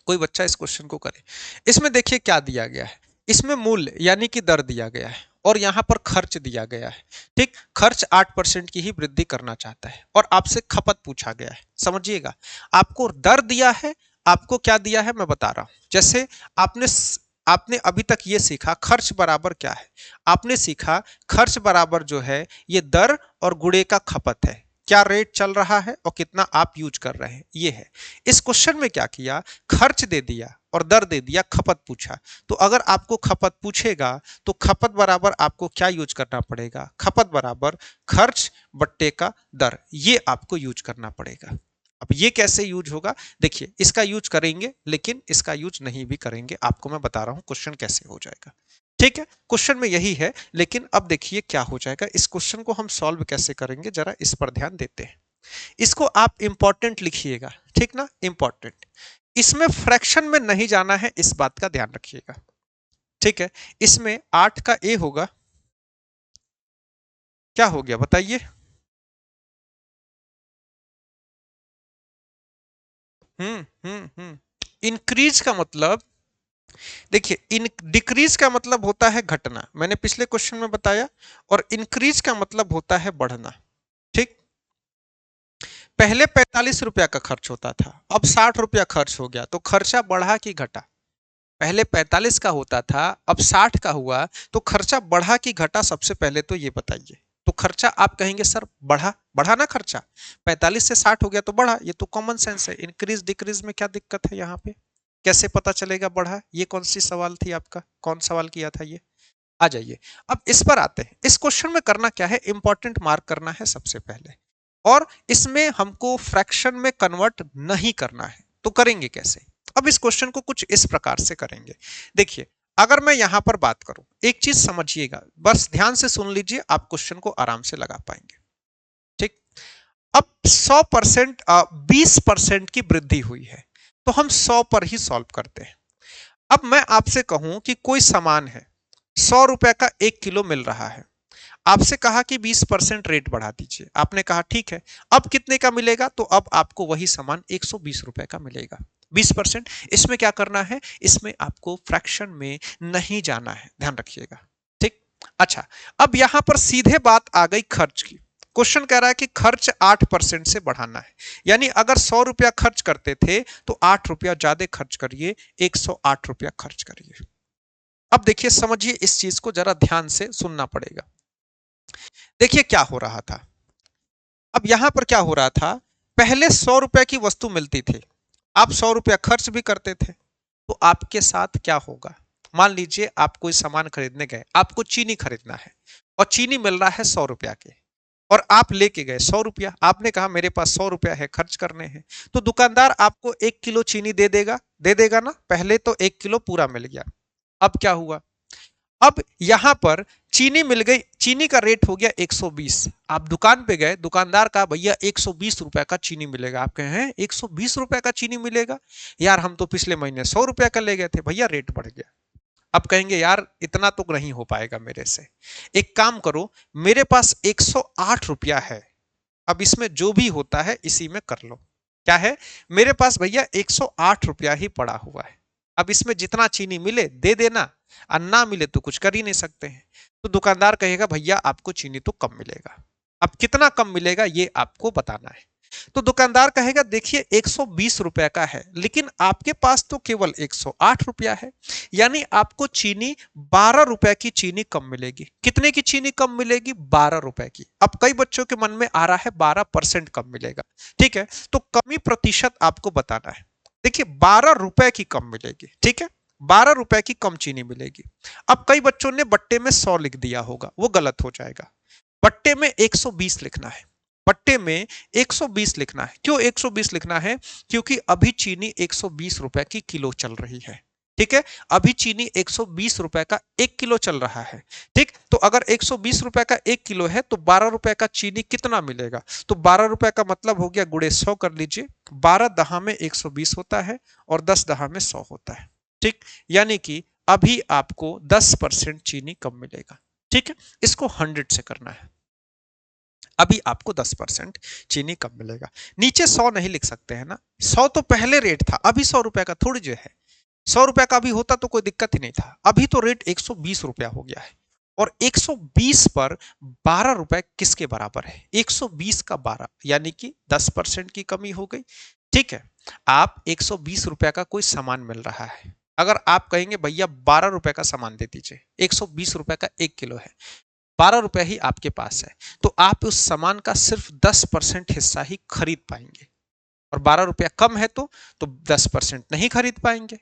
कोई बच्चा इस क्वेश्चन को करे। इसमें देखिए क्या दिया गया है, इसमें मूल्य यानी कि दर दिया गया है, और यहां पर खर्च दिया गया है, ठीक। खर्च 8% की ही वृद्धि करना चाहता है, और आपसे खपत पूछा गया है, समझिएगा। आपको दर दिया है, आपको क्या दिया है मैं बता रहा हूं। जैसे आपने आपने अभी तक ये सीखा खर्च बराबर क्या है, आपने सीखा खर्च बराबर जो है ये दर और गुणे का खपत है, क्या रेट चल रहा है और कितना आप यूज कर रहे हैं, ये है। इस क्वेश्चन में क्या किया, खर्च दे दिया और दर दे दिया, खपत पूछा। तो अगर आपको खपत पूछेगा तो खपत बराबर आपको क्या यूज करना पड़ेगा, खपत बराबर खर्च बट्टे का दर, ये आपको यूज करना पड़ेगा। अब ये कैसे यूज होगा, देखिए इसका यूज करेंगे लेकिन इसका यूज नहीं भी करेंगे, आपको मैं बता रहा हूं क्वेश्चन कैसे हो जाएगा, ठीक है। क्वेश्चन में यही है, लेकिन अब देखिए क्या हो जाएगा, इस क्वेश्चन को हम सॉल्व कैसे करेंगे, जरा इस पर ध्यान देते हैं। इसको आप इंपॉर्टेंट लिखिएगा, ठीक ना, इंपॉर्टेंट। इसमें फ्रैक्शन में नहीं जाना है, इस बात का ध्यान रखिएगा, ठीक है। इसमें 8 का ए होगा, क्या हो गया बताइए। इंक्रीज का मतलब, देखिए इन डिक्रीज का मतलब होता है घटना, मैंने पिछले क्वेश्चन में बताया, और इंक्रीज का मतलब होता है बढ़ना, ठीक। पहले 45 रुपया का खर्च होता था, अब 60 रुपया खर्च हो गया, तो खर्चा बढ़ा कि घटा, पहले 45 का होता था अब 60 का हुआ, तो खर्चा बढ़ा कि घटा, सबसे पहले तो ये बताइए। तो खर्चा आप कहेंगे सर बढ़ा, बढ़ा ना खर्चा, 45 से 60 हो गया तो बढ़ा, ये तो कॉमन सेंस है। इंक्रीज डिक्रीज में क्या दिक्कत है यहाँ पे, कैसे पता चलेगा बढ़ा, ये कौन सी सवाल थी आपका, कौन सवाल किया था ये। आ जाइए, अब इस पर आते हैं। इस क्वेश्चन में करना क्या है, इंपॉर्टेंट मार्क करना है सबसे पहले, और इसमें हमको फ्रैक्शन में कन्वर्ट नहीं करना है, तो करेंगे कैसे। अब इस क्वेश्चन को कुछ इस प्रकार से करेंगे, देखिए अगर मैं यहां पर बात करूं, एक चीज समझिएगा, बस ध्यान से सुन लीजिए, आप क्वेश्चन को आराम से लगा पाएंगे, ठीक। अब 100% 20% की वृद्धि हुई है, तो हम 100 पर ही सॉल्व करते हैं। अब मैं आपसे कहूं कि कोई सामान है, 100 रुपए का 1 किलो मिल रहा है, आपसे कहा कि 20% रेट बढ़ा दीजिए, आपने कहा ठीक है, अब कितने का मिलेगा, तो अब आपको वही सामान 120 रुपए का मिलेगा। 20%। इसमें क्या करना है, इसमें आपको फ्रैक्शन में नहीं जाना है, ध्यान रखिएगा। ठीक। अच्छा, अब यहां पर सीधे बात आ गई खर्च की। क्वेश्चन कह रहा है कि खर्च 8% से बढ़ाना है, यानी अगर 100 रुपया खर्च करते थे तो 8 रुपया ज्यादा खर्च करिए, 108 रुपया खर्च करिए। अब देखिए, समझिए, इस चीज को जरा ध्यान से सुनना पड़ेगा। देखिए क्या हो रहा था। अब यहां पर क्या हो रहा था, पहले 100 रुपए की वस्तु मिलती थी, आप 100 रुपया खर्च भी करते थे, तो आपके साथ क्या होगा। मान लीजिए आप कोई सामान खरीदने गए, आपको चीनी खरीदना है और चीनी मिल रहा है 100 रुपया के, और आप लेके गए 100 रुपया, आपने कहा मेरे पास 100 रुपया है, खर्च करने हैं, तो दुकानदार आपको 1 किलो चीनी दे देगा ना, पहले तो 1 किलो पूरा मिल गया। अब क्या हुआ, अब यहां पर चीनी मिल गई, चीनी का रेट हो गया 120, आप दुकान पे गए, दुकानदार का भैया 120 रुपए का चीनी मिलेगा, आप कहे हैं 120 रुपए का चीनी मिलेगा, यार हम तो पिछले महीने 100 रुपए का ले गए थे, भैया रेट बढ़ गया। अब कहेंगे यार इतना तो नहीं हो पाएगा मेरे से, एक काम करो, मेरे पास 108 रुपया है, अब इसमें जो भी होता है इसी में कर लो। क्या है, मेरे पास भैया 108 रुपया ही पड़ा हुआ है, अब इसमें जितना चीनी मिले दे देना, और ना मिले तो कुछ कर ही नहीं सकते हैं। तो दुकानदार कहेगा भैया आपको चीनी तो कम मिलेगा, अब कितना कम मिलेगा ये आपको बताना है। तो दुकानदार कहेगा देखिए 120 रुपए का है, लेकिन आपके पास तो केवल 108 रुपया है, यानी आपको चीनी 12 रुपए की चीनी कम मिलेगी। कितने की चीनी कम मिलेगी, 12 रुपए की। अब कई बच्चों के मन में आ रहा है 12% कम मिलेगा, ठीक है, तो कमी प्रतिशत आपको बताना है। देखिए 12 रुपए की कम मिलेगी, ठीक है, 12 रुपए की कम चीनी मिलेगी। अब कई बच्चों ने बट्टे में 100 लिख दिया होगा, वो गलत हो जाएगा, बट्टे में 120 लिखना है, बट्टे में 120 लिखना है। क्यों 120 लिखना है, क्योंकि अभी चीनी 120 रुपए की किलो चल रही है, ठीक है, अभी चीनी 120 रुपए का 1 किलो चल रहा है। ठीक, तो अगर 120 रुपए का 1 किलो है तो 12 रुपए का चीनी कितना मिलेगा, तो 12 रुपए का मतलब हो गया गुणे 100 कर लीजिए, 12 दहा में 120 होता है और 10 दहा में 100 होता है। ठीक, यानी कि अभी आपको 10% चीनी कम मिलेगा। ठीक है, इसको 100 से करना है, अभी आपको 10% चीनी कम मिलेगा। नीचे 100 नहीं लिख सकते हैं ना, 100 तो पहले रेट था, अभी 100 रुपए का थोड़ी जो है, 100 रुपए का भी होता तो कोई दिक्कत ही नहीं था, अभी तो रेट 120 रुपया हो गया है, और 120 पर 12 रुपए किसके बराबर है, 120 का 12, यानी कि 10% की कमी हो गई। ठीक है, आप 120 रुपया का कोई सामान मिल रहा है, अगर आप कहेंगे भैया 12 रुपए का सामान दे दीजिए, 120 रुपए का 1 किलो है, 12 रुपए ही आपके पास है, तो आप उस सामान का सिर्फ 10% हिस्सा ही खरीद पाएंगे, और 12 रुपया कम है तो 10% नहीं खरीद पाएंगे।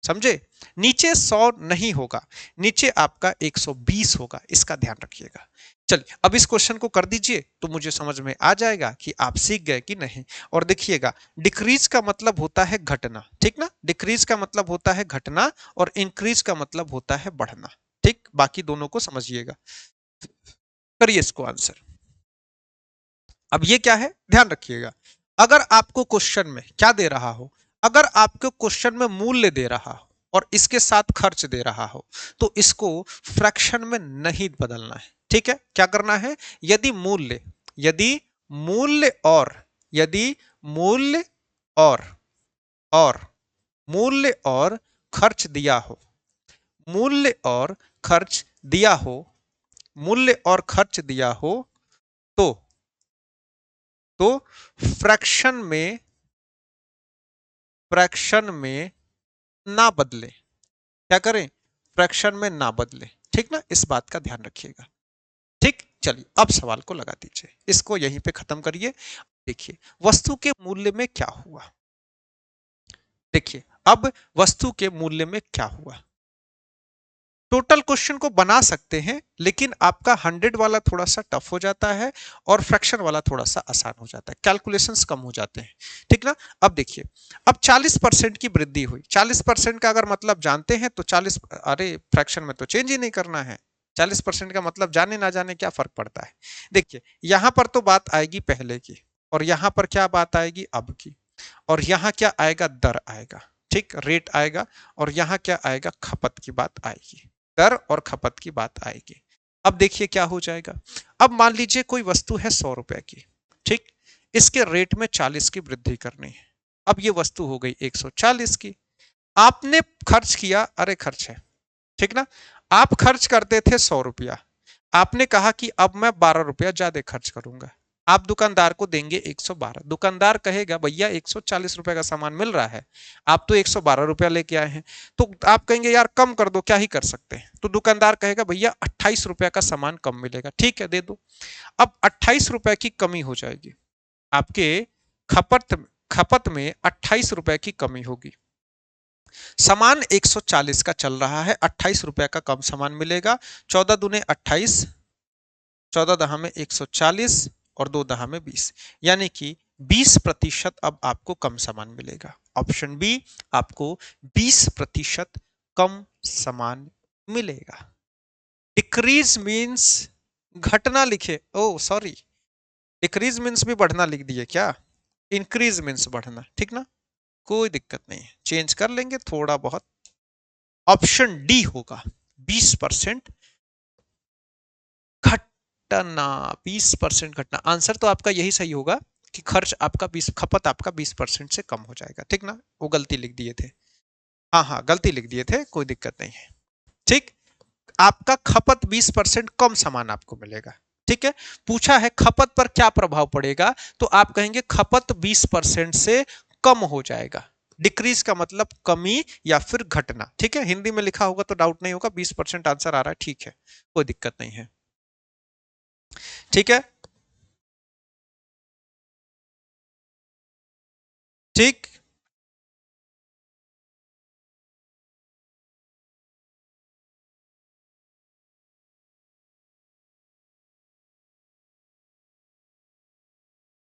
समझे, नीचे 100 नहीं होगा, नीचे आपका 120 होगा, इसका ध्यान रखिएगा। चलिए अब इस क्वेश्चन को कर दीजिए तो मुझे समझ में आ जाएगा कि आप सीख गए कि नहीं। और देखिएगा, डिक्रीज का मतलब होता है घटना, ठीक ना, डिक्रीज का मतलब होता है घटना, और इंक्रीज का मतलब होता है बढ़ना। ठीक, बाकी दोनों को समझिएगा, करिए इसको आंसर। अब ये क्या है, ध्यान रखिएगा, अगर आपको क्वेश्चन में क्या दे रहा हो, अगर आपको क्वेश्चन में मूल्य दे रहा हो और इसके साथ खर्च दे रहा हो, तो इसको फ्रैक्शन में नहीं बदलना है। ठीक है, क्या करना है, यदि मूल्य, यदि मूल्य और, यदि मूल्य और और मूल्य और खर्च दिया हो, मूल्य और खर्च दिया हो, मूल्य और खर्च दिया हो, तो फ्रैक्शन में, फ्रैक्शन में ना बदले, क्या करें, फ्रैक्शन में ना बदले। ठीक ना, इस बात का ध्यान रखिएगा। ठीक, चलिए अब सवाल को लगा दीजिए, इसको यहीं पे खत्म करिए। देखिए वस्तु के मूल्य में क्या हुआ, देखिए अब वस्तु के मूल्य में क्या हुआ। टोटल क्वेश्चन को बना सकते हैं, लेकिन आपका 100 वाला थोड़ा सा टफ हो जाता है और फ्रैक्शन वाला थोड़ा सा आसान हो जाता है, कैलकुलेशंस कम हो जाते हैं। ठीक ना, अब देखिए, अब 40% की वृद्धि हुई, 40% का अगर मतलब जानते हैं तो 40, अरे फ्रैक्शन में तो चेंज ही नहीं करना है, 40% का मतलब जाने ना जाने क्या फर्क पड़ता है। देखिए यहां पर तो बात आएगी पहले की, और यहां पर क्या बात आएगी अब की, और यहां क्या आएगा, दर आएगा, ठीक, रेट आएगा, और यहां क्या आएगा, खपत की बात आएगी, दर और खपत की बात आएगी। अब देखिए क्या हो जाएगा। अब मान लीजिए कोई वस्तु है 100 रुपए की, ठीक, इसके रेट में 40 की वृद्धि करनी है। अब ये वस्तु हो गई 140 की, आपने खर्च किया, अरे खर्च है, ठीक ना, आप खर्च करते थे 100 रुपया, आपने कहा कि अब मैं 12 रुपया ज्यादा खर्च करूंगा, आप दुकानदार को देंगे 112, दुकानदार कहेगा भैया 140 रुपए का सामान मिल रहा है, आप तो 112 रुपया लेके आए हैं, तो आप कहेंगे यार कम कर दो, क्या ही कर सकते हैं, तो दुकानदार कहेगा भैया 28 रुपया का सामान कम मिलेगा, ठीक है दे दो। अब 28 रुपए की कमी हो जाएगी, आपके खपत खपत में 28 रुपए की कमी होगी, सामान 140 का चल रहा है, 28 रुपए का कम सामान मिलेगा, 14 दूने 28, 14 दहा में 140 और 2 दहा में 20, यानी कि 20% अब आपको कम सामान मिलेगा। ऑप्शन बी, आपको 20% कम सामान मिलेगा। डिक्रीज मीन्स घटना लिखे, ओ सॉरी, डिक्रीज मीन्स भी बढ़ना लिख दिए क्या, इंक्रीज मीन्स बढ़ना, ठीक ना, कोई दिक्कत नहीं है, चेंज कर लेंगे थोड़ा बहुत। ऑप्शन डी होगा 20% घटना, 20% घटना, आंसर तो आपका यही सही होगा कि खर्च आपका 20, खपत आपका 20% से कम हो जाएगा, ठीक ना, वो गलती लिख दिए थे, हाँ हाँ गलती लिख दिए थे, कोई दिक्कत नहीं है, ठीक, आपका खपत 20% कम सामान आपको मिलेगा, ठीक है। पूछा है खपत पर क्या प्रभाव पड़ेगा, तो आप कहेंगे खपत 20% से कम हो जाएगा, डिक्रीज का मतलब कमी या फिर घटना, ठीक है, हिंदी में लिखा होगा तो डाउट नहीं होगा, 20% आंसर आ रहा है, ठीक है, कोई दिक्कत नहीं है, ठीक है, ठीक।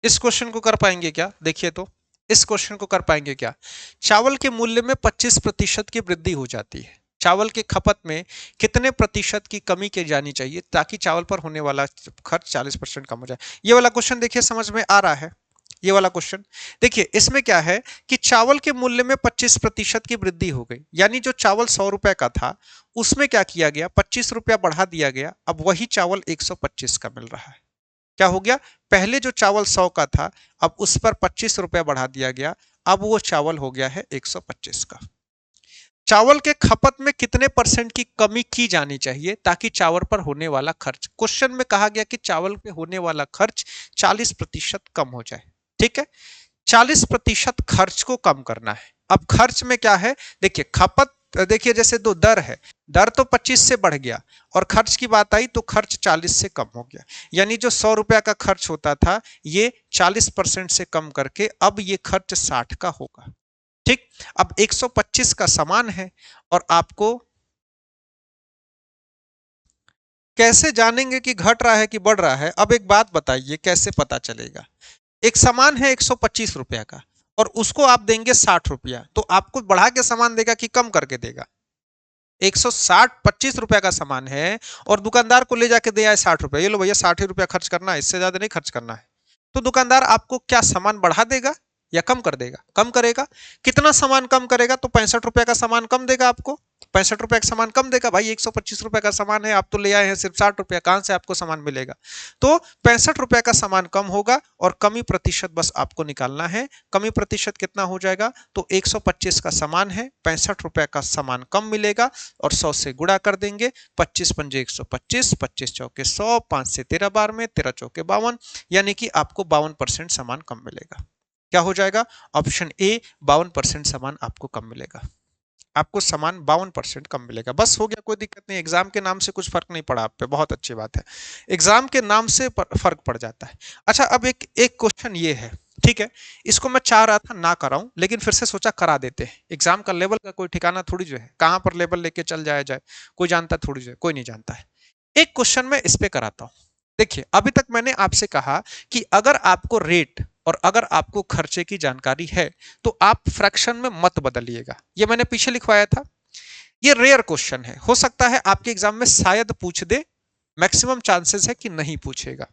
इस क्वेश्चन को कर पाएंगे क्या, देखिए तो, इस क्वेश्चन को कर पाएंगे क्या, चावल के मूल्य में 25% की वृद्धि हो जाती है, चावल के खपत में कितने प्रतिशत की कमी की जानी चाहिए ताकि चावल पर होने वाला खर्च 40% कम हो जाए, ये वाला क्वेश्चन देखिए समझ में आ रहा है, ये वाला क्वेश्चन देखिए, इसमें क्या है कि चावल के मूल्य में 25% की वृद्धि हो गई, यानी जो चावल 100 रुपए का था उसमें क्या किया गया, 25 रुपया बढ़ा दिया गया, अब वही चावल 125 का मिल रहा है, क्या हो गया, पहले जो चावल 100 का था अब उस पर 25 रुपया बढ़ा दिया गया, अब वो चावल हो गया है 125 का। चावल के खपत में कितने परसेंट की कमी की जानी चाहिए ताकि चावल पर होने वाला खर्च, क्वेश्चन में कहा गया कि चावल पे होने वाला खर्च 40% कम हो जाए, ठीक है, 40% खर्च को कम करना है। अब खर्च में क्या है, देखिए खपत, देखिए जैसे दो दर है, दर तो 25 से बढ़ गया और खर्च की बात आई तो खर्च 40 से कम हो गया, यानी जो 100 रुपया का खर्च होता था ये 40% से कम करके अब ये खर्च 60 का होगा, ठीक। अब 125 का सामान है और आपको कैसे जानेंगे कि घट रहा है कि बढ़ रहा है, अब एक बात बताइए कैसे पता चलेगा, एक सामान है 125 रुपया का और उसको आप देंगे 60 रुपया, तो आपको बढ़ा के सामान देगा कि कम करके देगा, 160 25 रुपया का सामान है और दुकानदार को ले जाके दे आए 60 रुपया, ये लो भैया 60 रुपया खर्च करना है, इससे ज्यादा नहीं खर्च करना है, तो दुकानदार आपको क्या सामान बढ़ा देगा या कम कर देगा, कम करेगा, कितना सामान कम करेगा, तो 65 रुपया का सामान कम देगा आपको, 65 रुपया का सामान कम देगा, भाई 125 रुपया का सामान है आप तो ले आए हैं सिर्फ 60 रुपया, कहां से आपको सामान मिलेगा, तो 65 रुपया का सामान कम होगा और कमी प्रतिशत बस आपको निकालना है, कमी प्रतिशत कितना हो जाएगा, तो 125 का सामान है, 65 रुपया का सामान कम मिलेगा और 100 से गुणा कर देंगे, 25 पंजे 125, 25 चौके 100, 5 से 13 बार में 13 चौके 52, यानी कि आपको 52% सामान कम मिलेगा, क्या हो जाएगा, ऑप्शन ए 52% सामान आपको कम मिलेगा, आपको सामान 52% कम मिलेगा, बस हो गया, कोई दिक्कत नहीं, एग्जाम के नाम से कुछ फर्क नहीं पड़ा आप पे, बहुत अच्छी बात है, एग्जाम के नाम से फर्क पड़ जाता है। अच्छा अब एक एक क्वेश्चन ये है, ठीक है, इसको मैं चाह रहा था ना कराऊं लेकिन फिर से सोचा करा देते हैं, एग्जाम का लेवल का कोई ठिकाना थोड़ी जो है, कहां पर लेवल लेके चल जाया जाए, कोई जानता थोड़ी जो है, कोई नहीं जानता है, एक क्वेश्चन मैं इस पे कराता हूं, देखिए अभी तक मैंने आपसे कहा कि अगर आपको रेट और अगर आपको खर्चे की जानकारी है तो आप फ्रैक्शन में मत बदलिएगा, ये मैंने पीछे लिखवाया था, ये रेयर क्वेश्चन है, हो सकता है आपके एग्जाम में शायद पूछ दे, मैक्सिमम चांसेस है कि नहीं पूछेगा,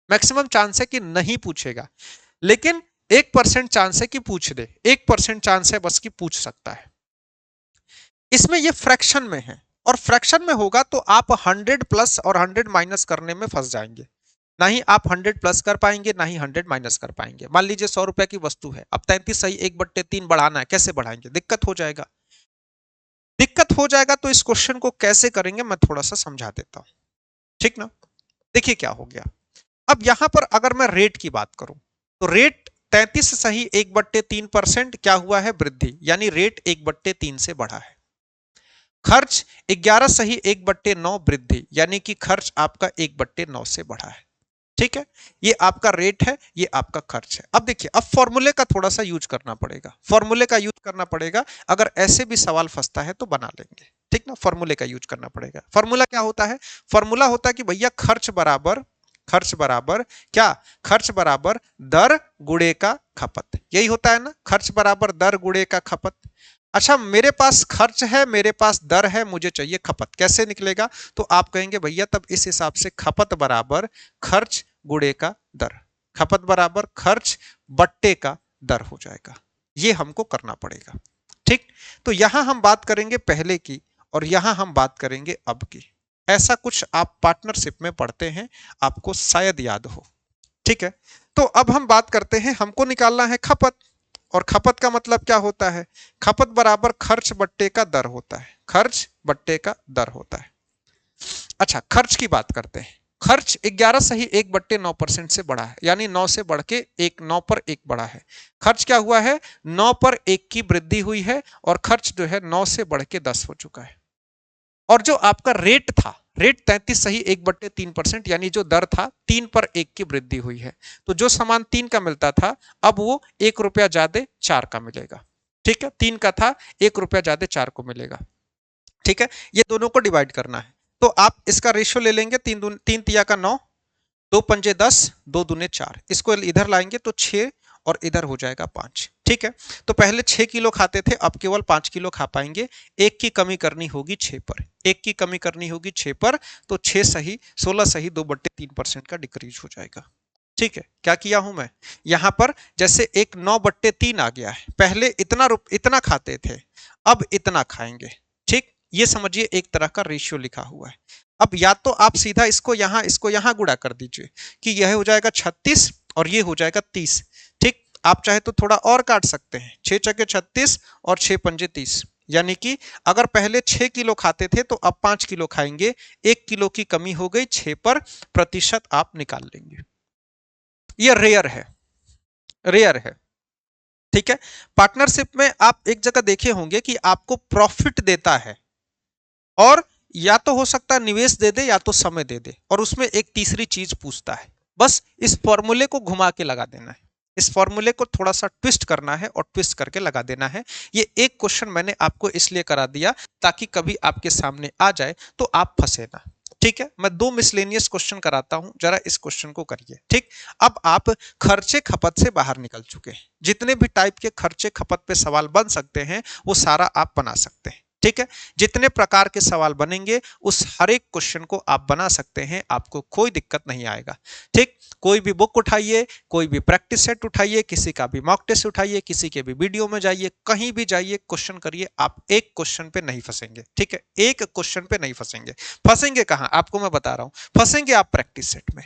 मैक्सिमम चांस है कि नहीं पूछेगा, लेकिन 1% चांस है कि पूछ दे, 1% चांस है बस कि पूछ सकता है। इसमें ये फ्रैक्शन में है, और फ्रैक्शन में होगा तो आप 100 प्लस और 100 माइनस करने में फंस जाएंगे, ना ही आप 100 प्लस कर पाएंगे ना ही 100 माइनस कर पाएंगे। मान लीजिए 100 रुपए की वस्तु है, अब 33 सही 1/3 बढ़ाना है, कैसे बढ़ाएंगे, दिक्कत हो जाएगा, दिक्कत हो जाएगा। तो इस क्वेश्चन को कैसे करेंगे मैं थोड़ा सा समझा देता हूं, ठीक ना। देखिए क्या हो गया, अब यहां पर अगर मैं रेट की बात करूं तो रेट 33 सही 1/3% क्या हुआ है, वृद्धि, यानी रेट 1/3 से बढ़ा है। खर्च 11 सही 1/9 वृद्धि, यानी कि खर्च आपका 1/9 से बढ़ा है, ठीक है। ये आपका रेट है, ये आपका खर्च है। अब देखिए, अब फॉर्मूले का थोड़ा सा यूज करना पड़ेगा, फॉर्मूले का यूज करना पड़ेगा, अगर ऐसे भी सवाल फंसता है तो बना लेंगे, ठीक ना। फॉर्मूले का यूज करना पड़ेगा। फॉर्मूला क्या होता है, फॉर्मूला होता है कि भैया खर्च बराबर क्या, खर्च बराबर दर गुणे का खपत, यही होता है ना, खर्च बराबर दर गुणे का खपत। अच्छा, मेरे पास खर्च है, मेरे पास दर है, मुझे चाहिए खपत, कैसे निकलेगा, तो आप कहेंगे भैया तब इस हिसाब से खपत बराबर खर्च गुणे का दर, खपत बराबर खर्च बट्टे का दर हो जाएगा, ये हमको करना पड़ेगा, ठीक। तो यहां हम बात करेंगे पहले की और यहां हम बात करेंगे अब की। ऐसा कुछ आप पार्टनरशिप में पढ़ते हैं, आपको शायद याद हो, ठीक है। तो अब हम बात करते हैं, हमको निकालना है खपत, और खपत का मतलब क्या होता है, खपत बराबर खर्च बट्टे का दर होता है, खर्च बट्टे का दर होता है। अच्छा, खर्च की बात करते हैं, खर्च 11 सही 1/9% से बढ़ा है, यानी 9 से बढ़ के 9 पर 1 बढ़ा है। खर्च क्या हुआ है, 9 पर 1 की वृद्धि हुई है, और खर्च जो है 9 से बढ़ के 10 हो चुका है। और जो आपका रेट था, रेट 33 सही 1/3%, यानी जो दर था 3 पर 1 की वृद्धि हुई है। तो जो सामान 3 का मिलता था, अब वो 1 रुपया ज्यादा 4 का मिलेगा, ठीक है। 3 का था, 1 रुपया ज्यादा 4 को मिलेगा, ठीक है। ये दोनों को डिवाइड करना है, तो आप इसका रेशियो ले लेंगे, 3 तिया का 9, 2 पंजे 10, 2 दूने 4, इसको इधर लाएंगे तो 6 और इधर हो जाएगा 5, ठीक है। तो पहले 6 किलो खाते थे, अब केवल 5 किलो खा पाएंगे, एक की कमी करनी होगी 6 पर, एक की कमी करनी होगी 6 पर, तो 16 सही 2/3% का डिक्रीज हो जाएगा, ठीक है। क्या किया हूं मैं, यहां पर जैसे एक 9/3 आ गया है, पहले इतना खाते थे, अब इतना खाएंगे, ठीक। ये समझिए एक तरह का रेशियो लिखा हुआ है। अब या तो आप सीधा इसको यहां गुणा कर दीजिए कि यह हो जाएगा 36 और ये हो जाएगा 30, ठीक। आप चाहे तो थोड़ा और काट सकते हैं, 6 चके 36 और 6 पंजे 30, यानी कि अगर पहले 6 किलो खाते थे तो अब 5 किलो खाएंगे, 1 किलो की कमी हो गई, 6 पर प्रतिशत आप निकाल लेंगे। ये रेयर है, रेयर है, ठीक है। पार्टनरशिप में आप एक जगह देखे होंगे कि आपको प्रॉफिट देता है, और या तो हो सकता है निवेश दे दे या तो समय दे दे, और उसमें एक तीसरी चीज पूछता है। बस इस फॉर्मूले को घुमा के लगा देना है, इस फॉर्मूले को थोड़ा सा ट्विस्ट करना है और ट्विस्ट करके लगा देना है। ये एक क्वेश्चन मैंने आपको इसलिए करा दिया ताकि कभी आपके सामने आ जाए तो आप फंसे ना, ठीक है। मैं 2 मिसलेनियस क्वेश्चन कराता हूं, जरा इस क्वेश्चन को करिए, ठीक। अब आप खर्चे खपत से बाहर निकल चुके हैं, जितने भी टाइप के खर्चे खपत पे सवाल बन सकते हैं वो सारा आप बना सकते हैं, ठीक है। जितने प्रकार के सवाल बनेंगे उस हर एक क्वेश्चन को आप बना सकते हैं, आपको कोई दिक्कत नहीं आएगा, ठीक। कोई भी बुक उठाइए, कोई भी प्रैक्टिस सेट उठाइए, किसी का भी मॉक टेस्ट उठाइए, किसी के भी वीडियो में जाइए, कहीं भी जाइए, क्वेश्चन करिए, आप एक क्वेश्चन पे नहीं फंसेंगे, ठीक है। एक क्वेश्चन पे नहीं फंसेंगे। फंसेंगे कहां, आपको मैं बता रहा हूं, फंसेंगे आप प्रैक्टिस सेट में,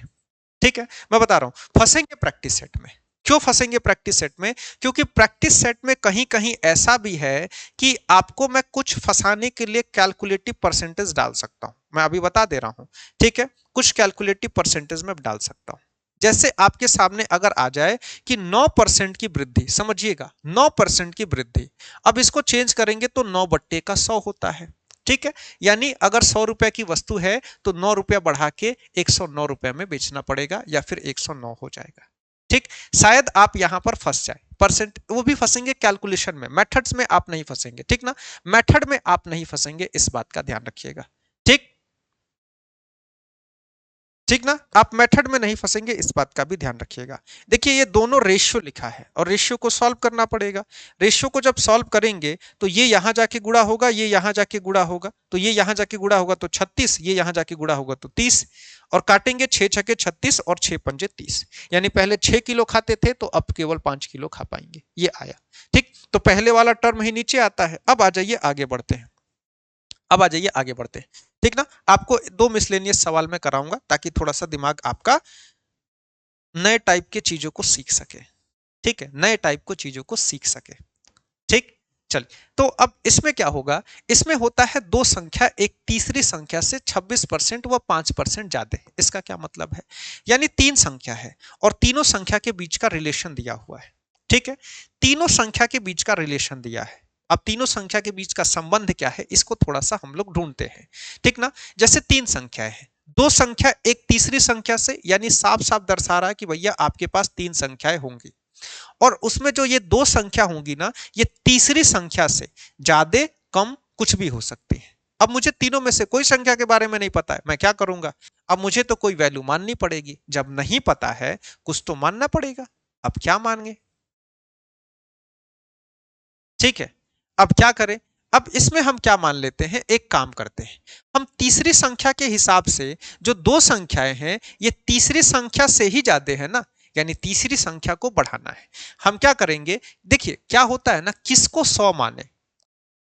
ठीक है। मैं बता रहा हूं फंसेंगे प्रैक्टिस सेट में। क्यों फंसेंगे प्रैक्टिस सेट में, क्योंकि प्रैक्टिस सेट में कहीं कहीं ऐसा भी है कि आपको मैं कुछ फंसाने के लिए कैलकुलेटिव परसेंटेज डाल सकता हूं, मैं अभी बता दे रहा हूं, ठीक है। कुछ कैलकुलेटिव परसेंटेज में डाल सकता हूं, जैसे आपके सामने अगर आ जाए कि 9% की वृद्धि, समझिएगा 9% की वृद्धि, अब इसको चेंज करेंगे तो 9/100 होता है, ठीक है। यानी अगर 100 रुपए की वस्तु है तो 9 रुपया बढ़ा के 109 रुपए में बेचना पड़ेगा, या फिर 109 हो जाएगा, ठीक। शायद आप यहां पर फंस जाए, परसेंट वो भी फंसेंगे कैलकुलेशन में, मेथड्स में आप नहीं फंसेंगे, ठीक ना। मेथड में आप नहीं फंसेंगे, इस बात का ध्यान रखिएगा, ठीक। ठीक ना, आप मेथड में नहीं फंसेंगे, इस बात का भी ध्यान रखिएगा। देखिए ये दोनों रेशियो लिखा है और रेशियो को सॉल्व करना पड़ेगा। रेशियो को जब सॉल्व करेंगे तो ये यहां जाके गुणा होगा, ये यहां जाके गुणा होगा, तो ये यहां जाके गुणा होगा तो 36, ये यहां जाके गुणा होगा तो 30, और काटेंगे 6 छके 36 और 6 पंजे 30, यानी पहले 6 किलो खाते थे तो अब केवल 5 किलो खा पाएंगे, ये आया। ठीक, तो पहले वाला टर्म ही नीचे आता है। अब आ जाइए आगे बढ़ते हैं, अब आ जाइए आगे बढ़ते हैं। ठीक ना, आपको दो मिसलेनियस सवाल मैं कराऊंगा ताकि थोड़ा सा दिमाग आपका नए टाइप के चीजों को सीख सके। ठीक है, नए टाइप को चीजों को सीख सके। ठीक, चल, तो अब इसमें क्या होगा, इसमें होता है दो संख्या एक तीसरी संख्या से 26% व 5% ज्यादा है। इसका क्या मतलब है, यानी तीन संख्या है और तीनों संख्या के बीच का रिलेशन दिया हुआ है। ठीक है, तीनों संख्या के बीच का रिलेशन दिया है। अब तीनों संख्या के बीच का संबंध क्या है, इसको थोड़ा सा हम लोग ढूंढते हैं। ठीक ना, जैसे तीन संख्याएं हैं, दो संख्या एक तीसरी संख्या से, यानी साफ साफ दर्शा रहा है कि भैया आपके पास तीन संख्याएं होंगी, और उसमें जो ये दो संख्या होंगी ना, ये तीसरी संख्या से ज्यादा कम कुछ भी हो सकती है। अब मुझे तीनों में से कोई संख्या के बारे में नहीं पता है, मैं क्या करूंगा, अब मुझे तो कोई वैल्यू माननी पड़ेगी। जब नहीं पता है कुछ तो मानना पड़ेगा। अब क्या मानेंगे, ठीक है, अब क्या करें, अब इसमें हम क्या मान लेते हैं, एक काम करते हैं, हम तीसरी संख्या के हिसाब से जो दो संख्याएं हैं ये तीसरी संख्या से ही ज्यादा है ना, यानी तीसरी संख्या को बढ़ाना है। हम क्या करेंगे, देखिए क्या होता है ना, किसको 100 माने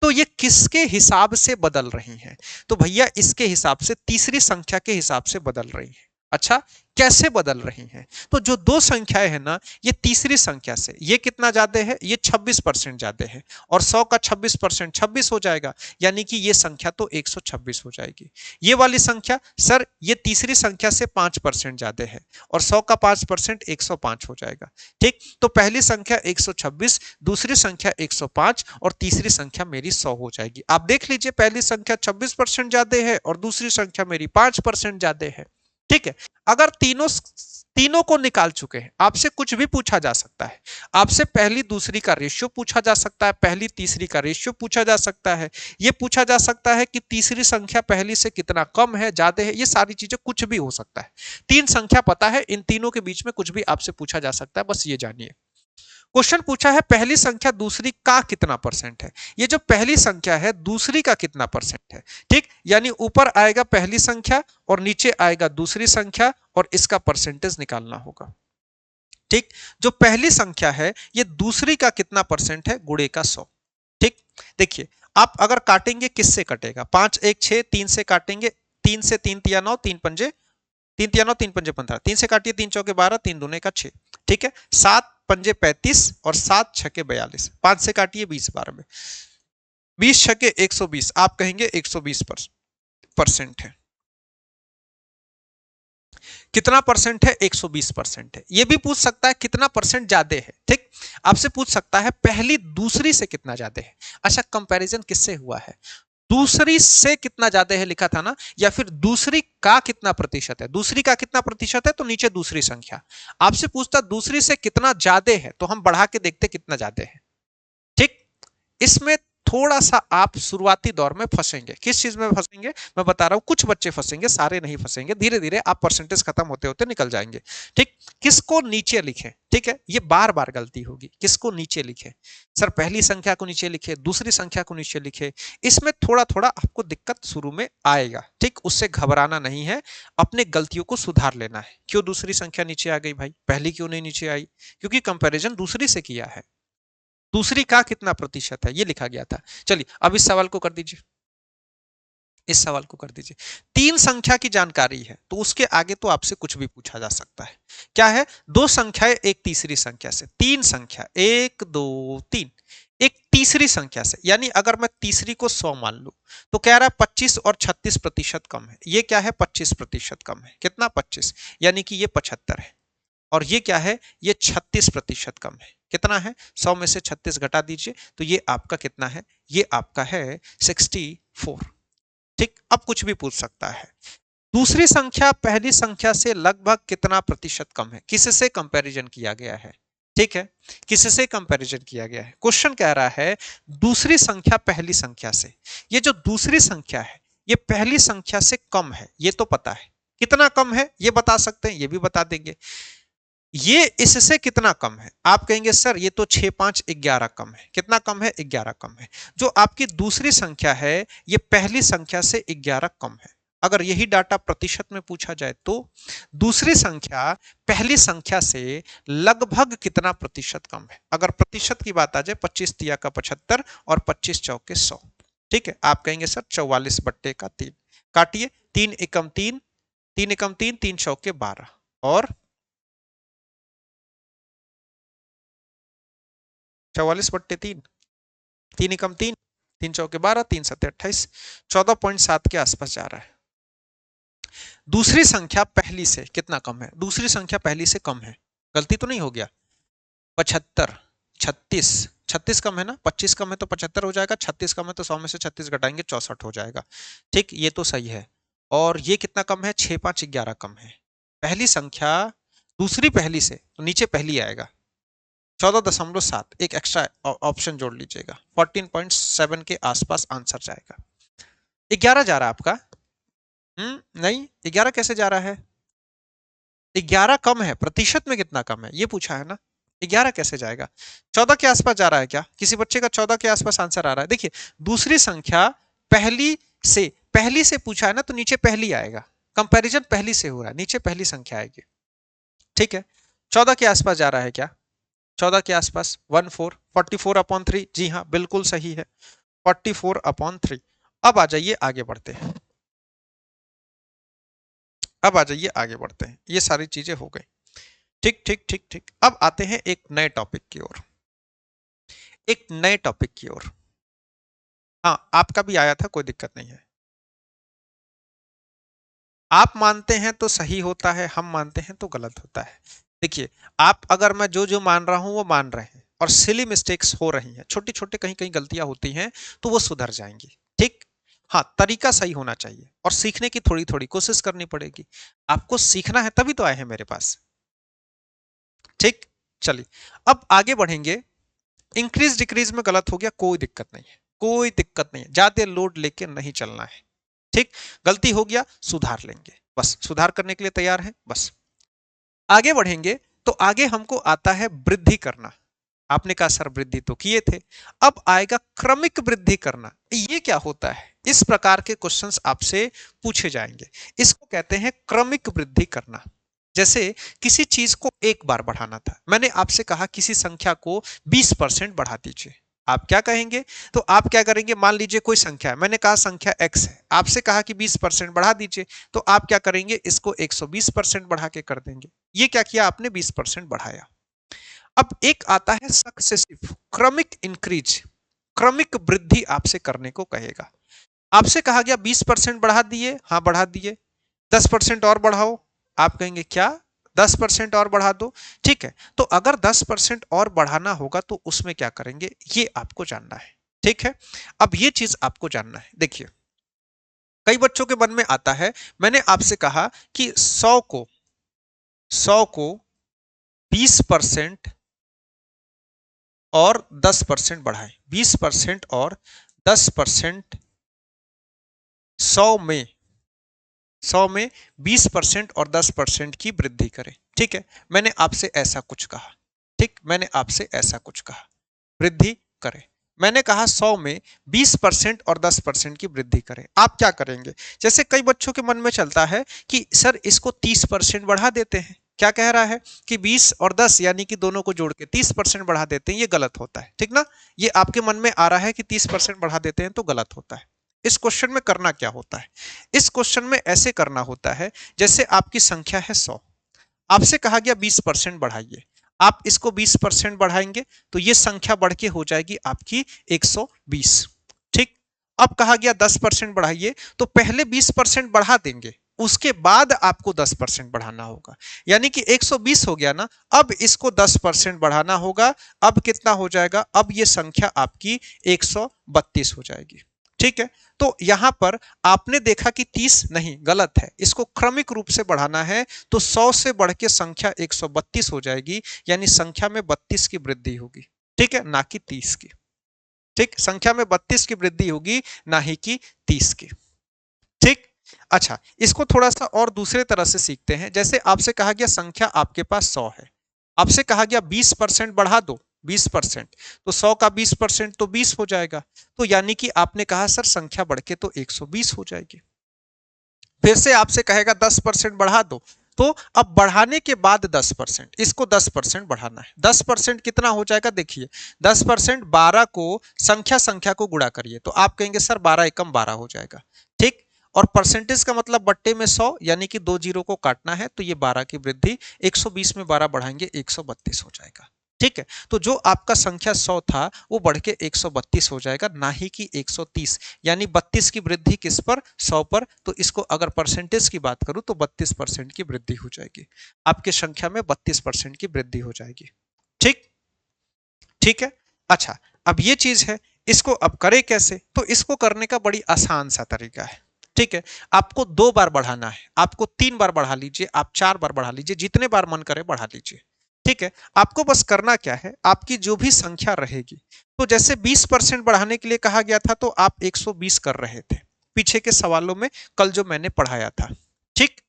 तो ये किसके हिसाब से बदल रही हैं, तो भैया इसके हिसाब से, तीसरी संख्या के हिसाब से बदल रही हैं। अच्छा, कैसे बदल रही हैं, तो जो दो संख्याएं हैं ना, ये तीसरी संख्या से ये कितना ज्यादा है, ये 26% ज्यादा है, और 100 का 26% 26 हो जाएगा, यानी कि ये संख्या तो 126 हो जाएगी। ये वाली संख्या सर ये तीसरी संख्या से 5% ज्यादा है, और 100 का 5% 105 हो जाएगा। ठीक, तो पहली संख्या 126, दूसरी संख्या 105 और तीसरी संख्या मेरी 100 हो जाएगी। आप देख लीजिए, पहली संख्या 26% ज्यादा है और दूसरी संख्या मेरी 5% ज्यादा है। ठीक है, अगर तीनों को निकाल चुके हैं, आपसे कुछ भी पूछा जा सकता है, आपसे पहली दूसरी का रेशियो पूछा जा सकता है, पहली तीसरी का रेशियो पूछा जा सकता है, ये पूछा जा सकता है कि तीसरी संख्या पहली से कितना कम है ज्यादा है, ये सारी चीजें कुछ भी हो सकता है। तीन संख्या पता है, इन तीनों के बीच में कुछ भी आपसे पूछा जा सकता है, बस ये जानिए। क्वेश्चन पूछा है पहली संख्या दूसरी का कितना परसेंट है, ये जो पहली संख्या है दूसरी का कितना परसेंट है। ठीक, यानी ऊपर आएगा पहली संख्या और नीचे आएगा दूसरी संख्या और इसका परसेंटेज निकालना होगा। ठीक, जो पहली संख्या है ये दूसरी का कितना परसेंट है, गुणे का 100। ठीक, देखिए आप अगर काटेंगे किससे कटेगा, 5 1 6, 3 से काटेंगे, 3 से 3 तिया 9, 3 पंजे 3 तिया 9, 3 पंजे 15, 3 से काटिए 3 चौके 12, 3 दूने का 6। ठीक है, 7 पंजे 35 और 7 छके 42, 5 से काटिए 20 12 में, 20 छके 120, आप कहेंगे 120% है। कितना परसेंट है, 120% है। ये भी पूछ सकता है कितना परसेंट ज्यादा है। ठीक, आपसे पूछ सकता है पहली दूसरी से कितना ज्यादा है। अच्छा, कंपैरिजन किससे हुआ है, दूसरी से कितना ज्यादा है लिखा था ना, या फिर दूसरी का कितना प्रतिशत है, दूसरी का कितना प्रतिशत है तो नीचे दूसरी संख्या। आपसे पूछता दूसरी से कितना ज्यादा है तो हम बढ़ा के देखते कितना ज्यादा है। ठीक, इसमें थोड़ा सा आप शुरुआती दौर में फंसेंगे। किस चीज में फंसेंगे, मैं बता रहा हूं, कुछ बच्चे फंसेंगे, सारे नहीं फंसेंगे, धीरे धीरे आप परसेंटेज खत्म होते होते निकल जाएंगे। ठीक, किसको नीचे लिखें, ठीक है, ये बार बार गलती होगी, किसको नीचे लिखे, सर पहली संख्या को नीचे लिखे, दूसरी संख्या को नीचे लिखे, इसमें थोड़ा थोड़ा आपको दिक्कत शुरू में आएगा। ठीक, उससे घबराना नहीं है, अपने गलतियों को सुधार लेना है। क्यों दूसरी संख्या नीचे आ गई भाई, पहली क्यों नहीं नीचे आई, क्योंकि कंपैरिजन दूसरी से किया है, दूसरी का कितना प्रतिशत है ये लिखा गया था। चलिए अब इस सवाल को कर दीजिए, इस सवाल को कर दीजिए। तीन संख्या की जानकारी है तो उसके आगे तो आपसे कुछ भी पूछा जा सकता है। क्या है, दो संख्याएं एक तीसरी संख्या से, तीन संख्या 1 2 3 एक तीसरी संख्या से, यानी अगर मैं तीसरी को 100 मान लू तो कह रहा है 25 और 36% कम है। ये क्या है, 25% कम है, कितना 25, यानी कि ये 75 है, और ये क्या है, ये 36% कम है। कितना है, 100 में से 36 घटा दीजिए तो ये आपका कितना है, ये आपका है 64। ठीक, अब कुछ भी पूछ सकता है, दूसरी संख्या पहली संख्या से लगभग कितना प्रतिशत कम है, किससे कंपैरिजन किया गया है। ठीक है, किससे कंपैरिजन किया गया है, क्वेश्चन कह रहा है दूसरी संख्या पहली संख्या से। ये जो दूसरी संख्या है ये पहली संख्या से कम है, ये तो पता है। कितना कम है ये बता सकते हैं, ये भी बता देंगे। ये इससे कितना कम है, आप कहेंगे सर ये तो 6 5 11 कम है। कितना कम है? 11 कम है। जो आपकी दूसरी संख्या है ये पहली संख्या से 11 कम है। अगर यही डाटा प्रतिशत में पूछा जाए तो दूसरी संख्या पहली संख्या से लगभग कितना प्रतिशत कम है। अगर प्रतिशत की बात आ जाए 25 तिया का 75 और 25 चौके 100। ठीक है, आप कहेंगे सर 44 बट्टे का 3। काटिए, 3 एकम 3, 3 एकम 3, 3 चौके 12 और 44/3, 3 एकम 3, 3 चौके 12, 3 सत्ते 28, 14.7 के आसपास जा रहा है। दूसरी संख्या पहली से कितना कम है? दूसरी संख्या पहली से कम है, गलती तो नहीं हो गया? 75, 36, 36 कम है ना, 25 कम है तो 75 हो जाएगा, 36 कम है तो 100 में से 36 घटाएंगे 64 हो जाएगा। ठीक, ये तो सही है। और ये कितना कम है? 6 5 11 कम है। पहली संख्या दूसरी पहली से तो नीचे पहली आएगा 14.7, एक एक्स्ट्रा ऑप्शन जोड़ लीजिएगा, 14.7 के आसपास आंसर जाएगा। 11 जा रहा है आपका? नहीं, 11 कैसे जा रहा है? 11 कम है, प्रतिशत में कितना कम है ये पूछा है ना। 11 कैसे जाएगा? 14 के आसपास जा रहा है क्या? किसी बच्चे का 14 के आसपास आंसर आ रहा है? देखिए, दूसरी संख्या पहली से पूछा है ना, तो नीचे पहली आएगा। कंपैरिजन पहली से हो रहा है, नीचे पहली संख्या आएगी। ठीक है, 14 के आसपास जा रहा है क्या? 14 के आसपास 14, 44/3, जी हाँ बिल्कुल सही है, 44/3। अब आ जाइए आगे बढ़ते हैं, अब आ जाइए आगे बढ़ते हैं, ये सारी चीजें हो गई। ठीक ठीक ठीक ठीक, अब आते हैं एक नए टॉपिक की ओर, एक नए टॉपिक की ओर। हाँ, आपका भी आया था, कोई दिक्कत नहीं है। आप मानते हैं तो सही होता है, हम मानते हैं तो गलत होता है। देखिए, आप अगर मैं जो जो मान रहा हूं वो मान रहे हैं और सिली मिस्टेक्स हो रही हैं, छोटी छोटे कहीं कहीं गलतियां होती हैं, तो वो सुधर जाएंगी। ठीक, हाँ, तरीका सही होना चाहिए और सीखने की थोड़ी थोड़ी कोशिश करनी पड़ेगी। आपको सीखना है तभी तो आए हैं मेरे पास। ठीक, चलिए अब आगे बढ़ेंगे। इंक्रीज डिक्रीज में गलत हो गया, कोई दिक्कत नहीं है, कोई दिक्कत नहीं है, ज्यादा लोड लेके नहीं चलना है। ठीक, गलती हो गया सुधार लेंगे, बस सुधार करने के लिए तैयार हैं बस। आगे बढ़ेंगे तो आगे हमको आता है वृद्धि करना। आपने कहा सर वृद्धि तो किए थे, अब आएगा क्रमिक वृद्धि करना। ये क्या होता है? इस प्रकार के क्वेश्चंस आपसे पूछे जाएंगे, इसको कहते हैं क्रमिक वृद्धि करना। जैसे किसी चीज को एक बार बढ़ाना था, मैंने आपसे कहा किसी संख्या को 20% बढ़ा दीजिए, आप क्या कहेंगे? तो आप क्या करेंगे? मान लीजिए कोई संख्या है, मैंने कहा संख्या x है, आपसे कहा कि 20% बढ़ा दीजिए, तो आप क्या करेंगे? इसको 120% बढ़ा के कर देंगे। ये क्या किया आपने? 20% बढ़ाया। अब एक आता है सक्सेसिव, क्रमिक इंक्रीज, क्रमिक वृद्धि आपसे करने को कहेगा। आपसे कहा गया 20% बढ़ा दिए, हाँ बढ़ा दिए, 10% और बढ़ाओ, आप कहेंगे क्या? 10% और बढ़ा दो। ठीक है, तो अगर 10% और बढ़ाना होगा तो उसमें क्या करेंगे ये आपको जानना है। ठीक है, अब ये चीज आपको जानना है। देखिए, कई बच्चों के मन में आता है, मैंने आपसे कहा कि 100 को 20% और 10% बढ़ाएं, 20% और 10%, 100 में 20% और 10% की वृद्धि करें। ठीक है, मैंने आपसे ऐसा कुछ कहा, ठीक, मैंने आपसे ऐसा कुछ कहा, वृद्धि करें। मैंने कहा 100 में 20% और 10% की वृद्धि करें, आप क्या करेंगे? जैसे कई बच्चों के मन में चलता है कि सर इसको 30% बढ़ा देते हैं, क्या कह रहा है कि 20 और 10 यानी कि दोनों को जोड़ के 30% बढ़ा देते हैं, ये गलत होता है। ठीक ना, ये आपके मन में आ रहा है कि 30% बढ़ा देते हैं तो गलत होता है। इस क्वेश्चन में करना क्या होता है? इस क्वेश्चन में ऐसे करना होता है, जैसे आपकी संख्या है 100, आपसे कहा गया 20% बढ़ाइए, आप इसको 20% बढ़ाएंगे तो ये संख्या बढ़ के हो जाएगी आपकी 120। ठीक, अब कहा गया 10% बढ़ाइए, तो पहले 20% बढ़ा देंगे, उसके बाद आपको 10% बढ़ाना होगा, यानी कि 120 हो गया ना, अब इसको 10% बढ़ाना होगा, अब कितना हो जाएगा? अब ये संख्या आपकी 132 हो जाएगी। ठीक है, तो यहां पर आपने देखा कि 30 नहीं, गलत है, इसको क्रमिक रूप से बढ़ाना है, तो 100 से बढ़ के संख्या 132 हो जाएगी, यानी संख्या में 32 की वृद्धि होगी। ठीक है, ना कि 30 की। ठीक, संख्या में 32 की वृद्धि होगी, ना ही कि 30 की। ठीक, अच्छा, इसको थोड़ा सा और दूसरे तरह से सीखते हैं। जैसे आपसे कहा गया संख्या आपके पास 100 है, आपसे कहा गया 20% बढ़ा दो, 20%, तो 100 का 20% तो 20 हो जाएगा। तो यानी कि आपने कहा सर संख्या बढ़ के तो 120 हो जाएगी। फिर से आपसे कहेगा 10% बढ़ा दो, तो अब बढ़ाने के बाद 10%, इसको 10% बढ़ाना है। 10% कितना हो जाएगा देखिए, 10% 12 को संख्या संख्या को गुणा करिए, तो आप कहेंगे सर 12 एकम 12 हो जाएगा। ठीक, और परसेंटेज का मतलब बट्टे में 100, यानी कि दो जीरो को काटना है, तो ये 12 की वृद्धि 120 में 12 बढ़ाएंगे 132 हो जाएगा। ठीक है, तो जो आपका संख्या 100 था वो बढ़ के 132 हो जाएगा, ना ही कि 130। यानी 32 की वृद्धि किस पर, 100 पर। तो इसको अगर परसेंटेज की बात करूं तो 32% की वृद्धि हो जाएगी, आपकी संख्या में 32% की वृद्धि हो जाएगी। ठीक, ठीक है। अच्छा, अब ये चीज है, इसको अब करें कैसे? तो इसको करने का बड़ी आसान सा तरीका है। ठीक है, आपको 2 बार बढ़ाना है, आपको 3 बार बढ़ा लीजिए, आप 4 बार बढ़ा लीजिए, जितने बार मन करे बढ़ा लीजिए। ठीक है, आपको बस करना क्या है, आपकी जो भी संख्या रहेगी, तो जैसे 20% बढ़ाने के लिए कहा गया था, तो आप 120 कर रहे थे पीछे के सवालों में, कल जो मैंने पढ़ाया था। ठीक,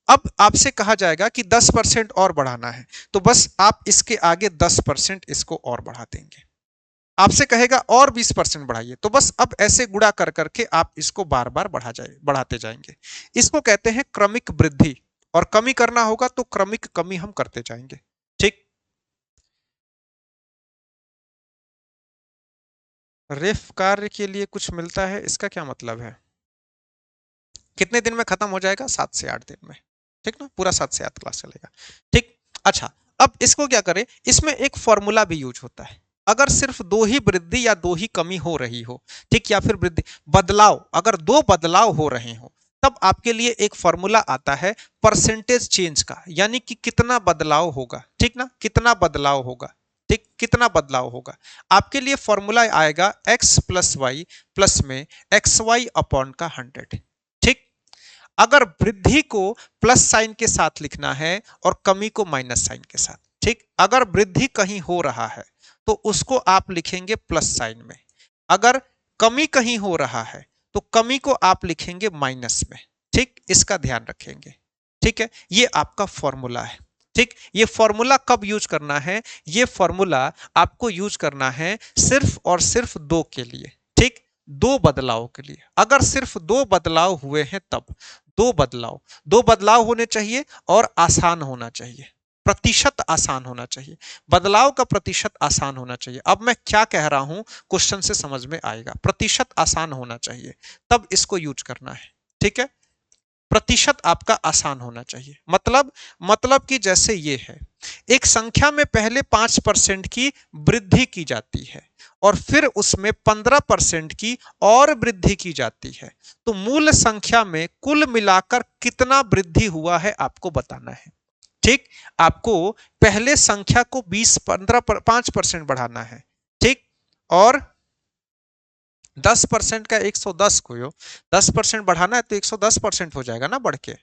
अब आपसे कहा जाएगा कि 10% और बढ़ाना है, तो बस आप इसके आगे 10% इसको और बढ़ा देंगे। आपसे कहेगा और 20% बढ़ाइए, तो बस अब ऐसे गुणा कर करके आप इसको बार बार बढ़ाते जाएंगे। इसको कहते हैं क्रमिक वृद्धि, और कमी करना होगा तो क्रमिक कमी हम करते जाएंगे। ठीक, रेफ कार्य के लिए कुछ मिलता है, इसका क्या मतलब है? कितने दिन में खत्म हो जाएगा? 7 से 8 दिन में। ठीक ना, पूरा 7 से 8 क्लास चलेगा। ठीक, अच्छा, अब इसको क्या करें, इसमें एक फॉर्मूला भी यूज होता है। अगर सिर्फ दो ही वृद्धि या दो ही कमी हो रही हो, ठीक, या फिर वृद्धि बदलाव, अगर दो बदलाव हो रहे हो, तब आपके लिए एक फॉर्मूला आता है परसेंटेज चेंज का, यानी कि कितना बदलाव होगा। ठीक ना, कितना बदलाव होगा। ठीक, कितना बदलाव होगा, आपके लिए फॉर्मूला आएगा x प्लस वाई प्लस में एक्स वाई अपॉन का 100। ठीक, अगर वृद्धि को प्लस साइन के साथ लिखना है और कमी को माइनस साइन के साथ। ठीक, अगर वृद्धि कहीं हो रहा है तो उसको आप लिखेंगे प्लस साइन में, अगर कमी कहीं हो रहा है तो कमी को आप लिखेंगे माइनस में। ठीक, इसका ध्यान रखेंगे। ठीक है, ये आपका फॉर्मूला है। ठीक, ये फॉर्मूला कब यूज करना है? ये फॉर्मूला आपको यूज करना है सिर्फ और सिर्फ दो के लिए। ठीक, दो बदलाव के लिए, अगर सिर्फ दो बदलाव हुए हैं तब। दो बदलाव, दो बदलाव होने चाहिए और आसान होना चाहिए, प्रतिशत आसान होना चाहिए, बदलाव का प्रतिशत आसान होना चाहिए। अब मैं क्या कह रहा हूं क्वेश्चन से समझ में आएगा, प्रतिशत आसान होना चाहिए, तब इसको यूज करना है। ठीक है, प्रतिशत आपका आसान होना चाहिए, मतलब कि जैसे ये है, एक संख्या में पहले 5% की वृद्धि की जाती है और फिर उसमें 15% की और वृद्धि की जाती है, तो मूल संख्या में कुल मिलाकर कितना वृद्धि हुआ है आपको बताना है। ठीक, आपको पहले संख्या को 5% बढ़ाना है। ठीक, और 10% का 110 को 10% बढ़ाना है तो 110% हो जाएगा ना बढ़ के।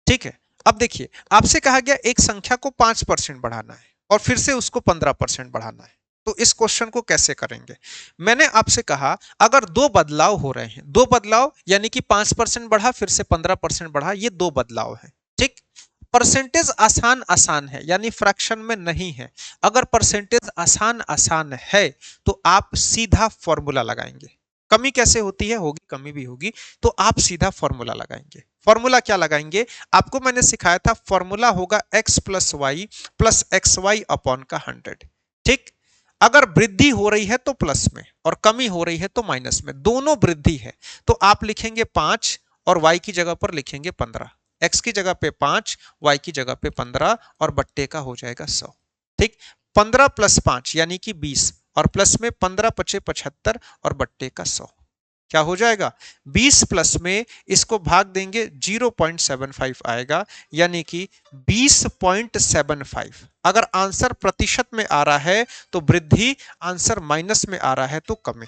ठीक है, अब देखिए, आपसे कहा गया एक संख्या को 5% बढ़ाना है और फिर से उसको 15% बढ़ाना है, तो इस क्वेश्चन को कैसे करेंगे? मैंने आपसे कहा अगर दो बदलाव हो रहे हैं, दो बदलाव यानी कि 5% बढ़ा फिर से 15% बढ़ा, ये दो बदलाव है। ठीक, परसेंटेज आसान आसान है, यानी फ्रैक्शन में नहीं है। अगर परसेंटेज आसान आसान है तो आप सीधा फॉर्मूला लगाएंगे। कमी कैसे होती है, होगी कमी भी होगी, तो आप सीधा फॉर्मूला लगाएंगे। फॉर्मूला क्या लगाएंगे? आपको मैंने सिखाया था, फॉर्मूला होगा x plus x y upon का 100। ठीक, अगर वृद्धि हो रही है तो प्लस में और कमी हो रही है तो माइनस में, दोनों वृद्धि है, तो आप लिखेंगे 5 और y की जगह पर लिखेंगे 15। x की जगह पे 5, y की जगह पे 15 और बट्टे का हो जाएगा 100। ठीक, 15 प्लस 5 यानी कि 20 और प्लस में 15 पचे 75 और बट्टे का 100, क्या हो जाएगा? 20 प्लस में इसको भाग देंगे 0.75 आएगा, यानी कि 20.75। अगर आंसर प्रतिशत में आ रहा है तो वृद्धि, आंसर माइनस में आ रहा है तो कमी।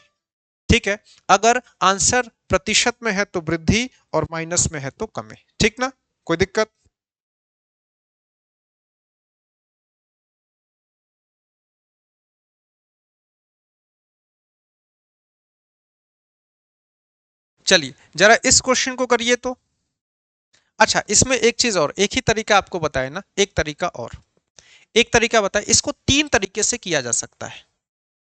ठीक है, अगर आंसर प्रतिशत में है तो वृद्धि और माइनस में है तो कमी। ठीक ना, कोई दिक्कत? चलिए जरा इस क्वेश्चन को करिए तो। अच्छा इसमें एक चीज और, एक ही तरीका आपको बताया ना, एक तरीका और, एक तरीका बताए, इसको तीन तरीके से किया जा सकता है।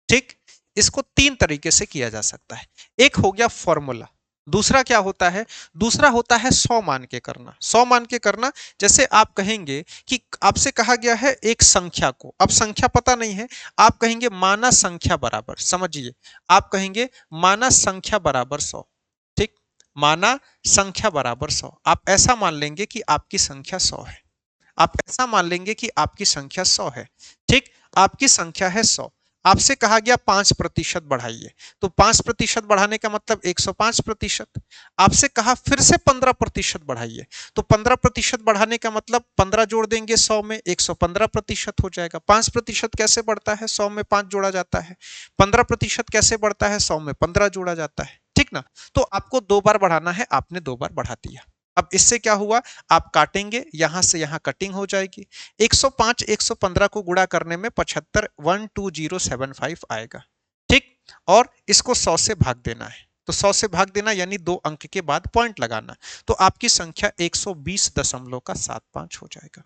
ठीक, इसको तीन तरीके से किया जा सकता है। एक हो गया फॉर्मूला, दूसरा क्या होता है, दूसरा होता है 100 मान के करना। 100 मान के करना, जैसे आप कहेंगे कि आपसे कहा गया है एक संख्या को, अब संख्या पता नहीं है, आप कहेंगे माना संख्या बराबर, समझिए, आप कहेंगे माना संख्या बराबर 100। ठीक, माना संख्या बराबर 100, आप ऐसा मान लेंगे कि आपकी संख्या 100 है, आप ऐसा मान लेंगे कि आपकी संख्या 100 है। ठीक, आपकी संख्या है 100, आपसे कहा गया 5% बढ़ाइए, तो 5% बढ़ाने का मतलब 105%। आपसे कहा फिर से 15% बढ़ाइए, तो 15% बढ़ाने का मतलब 15 जोड़ देंगे 100 में, 115% हो जाएगा। 5% कैसे बढ़ता है, 100 में 5 जोड़ा जाता है। 15% कैसे बढ़ता है, 100 में 15 जोड़ा जाता है। ठीक ना, तो आपको 2 बार बढ़ाना है, आपने 2 बार बढ़ा दिया। अब इससे क्या हुआ, आप काटेंगे, यहां से यहां कटिंग हो जाएगी। 105 115 को गुणा करने में 75 12075 आएगा। ठीक, और इसको 100 से भाग देना है, तो 100 से भाग देना यानी 2 अंक के बाद पॉइंट लगाना, तो आपकी संख्या 120.75 हो जाएगा।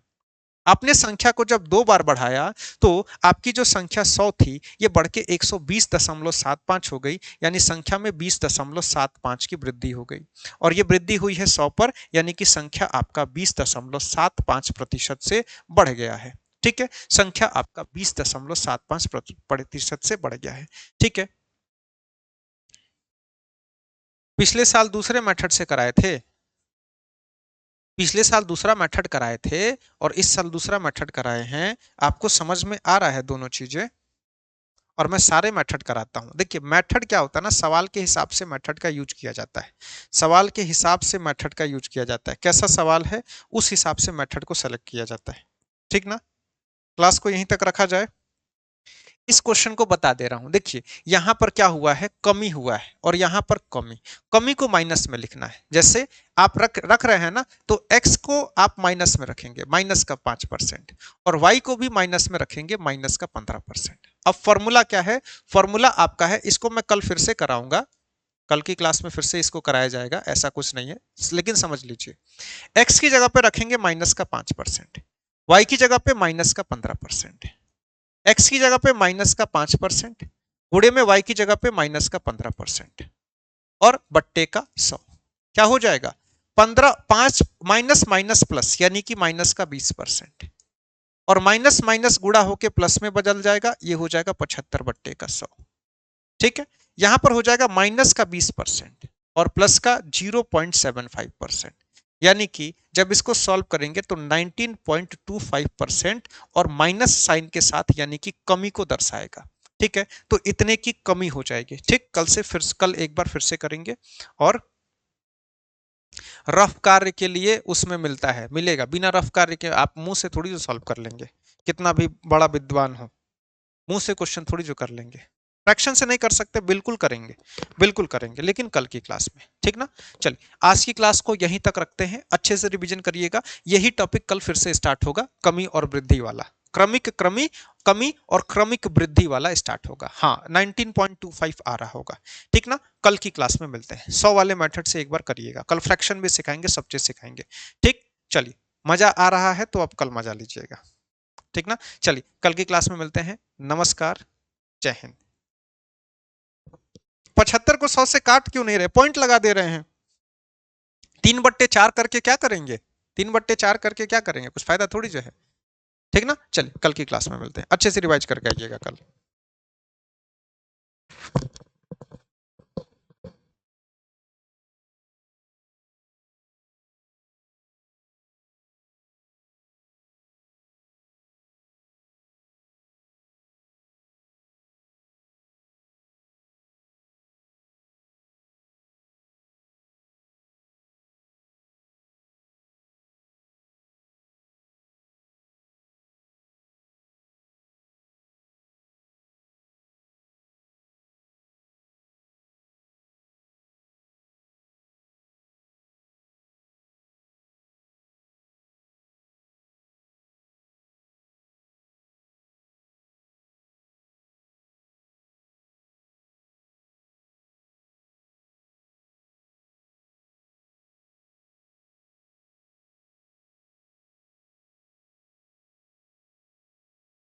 आपने संख्या को जब 2 बार बढ़ाया तो आपकी जो संख्या 100 थी ये बढ़ के 120.75 हो गई, यानी संख्या में 20.75 की वृद्धि हो गई, और ये वृद्धि हुई है 100 पर, यानी कि संख्या आपका 20.75% से बढ़ गया है। ठीक है, संख्या आपका 20.75% से बढ़ गया है। ठीक है, पिछले साल दूसरे मेथड से कराए थे, पिछले साल दूसरा मेथड कराए थे और इस साल दूसरा मेथड कराए हैं, आपको समझ में आ रहा है दोनों चीजें, और मैं सारे मेथड कराता हूं। देखिए मेथड क्या होता है ना, सवाल के हिसाब से मेथड का यूज किया जाता है, सवाल के हिसाब से मेथड का यूज किया जाता है, कैसा सवाल है उस हिसाब से मेथड को सेलेक्ट किया जाता है। ठीक ना, क्लास को यहीं तक रखा जाए। इस क्वेश्चन को बता दे रहा हूं, देखिए यहां पर क्या हुआ है, कमी हुआ है, और यहां पर कमी, कमी को माइनस में लिखना है। जैसे आप रख रहे हैं ना, तो x को आप माइनस में रखेंगे, माइनस का 5%, और y को भी माइनस में रखेंगे, माइनस का 15%। अब फॉर्मूला क्या है, फॉर्मूला आपका है, इसको मैं कल फिर से कराऊंगा, कल की क्लास में फिर से इसको कराया जाएगा, ऐसा कुछ नहीं है, लेकिन समझ लीजिए, x की जगह पे रखेंगे माइनस का 5%, y की जगह पे माइनस का 15%, x की जगह पे माइनस का 5%, गुणे में y की जगह पे माइनस का 15%, और बट्टे का 100, क्या हो जाएगा 15, 5 माइनस माइनस प्लस, यानी कि माइनस का 20%, और माइनस माइनस गुणा होके प्लस में बदल जाएगा, ये हो जाएगा 75 बट्टे का 100। ठीक है, यहां पर हो जाएगा माइनस का 20% और प्लस का 0.75%, यानी कि जब इसको सॉल्व करेंगे तो 19.25% और माइनस साइन के साथ, यानी कि कमी को दर्शाएगा। ठीक है, तो इतने की कमी हो जाएगी। ठीक, कल एक बार फिर से करेंगे, और रफ कार्य के लिए उसमें मिलता है, मिलेगा, बिना रफ कार्य के आप मुंह से थोड़ी जो सॉल्व कर लेंगे, कितना भी बड़ा विद्वान हो, मुंह से क्वेश्चन थोड़ी जो कर लेंगे, फ्रैक्शन से नहीं कर सकते, बिल्कुल करेंगे, बिल्कुल करेंगे, लेकिन कल की क्लास में। ठीक ना, चलिए आज की क्लास को यहीं तक रखते हैं, अच्छे से रिवीजन करिएगा, यही टॉपिक कल फिर से स्टार्ट होगा, कमी और वृद्धि वाला, कमी और क्रमिक वृद्धि वाला स्टार्ट होगा। हाँ 19.25 आ रहा होगा। ठीक ना, कल की क्लास में मिलते हैं, 100 वाले मेथड से एक बार करिएगा, कल फ्रैक्शन भी सिखाएंगे, सब चीज सिखाएंगे। ठीक, चलिए मजा आ रहा है तो अब कल मजा लीजिएगा। ठीक ना, चलिए कल की क्लास में मिलते हैं, नमस्कार, जय हिंद। 75 को 100 से काट क्यों नहीं रहे, पॉइंट लगा दे रहे हैं। 3/4 करके क्या करेंगे, 3/4 करके क्या करेंगे, कुछ फायदा थोड़ी जो है। ठीक ना, चलिए कल की क्लास में मिलते हैं, अच्छे से रिवाइज करके आइएगा कल।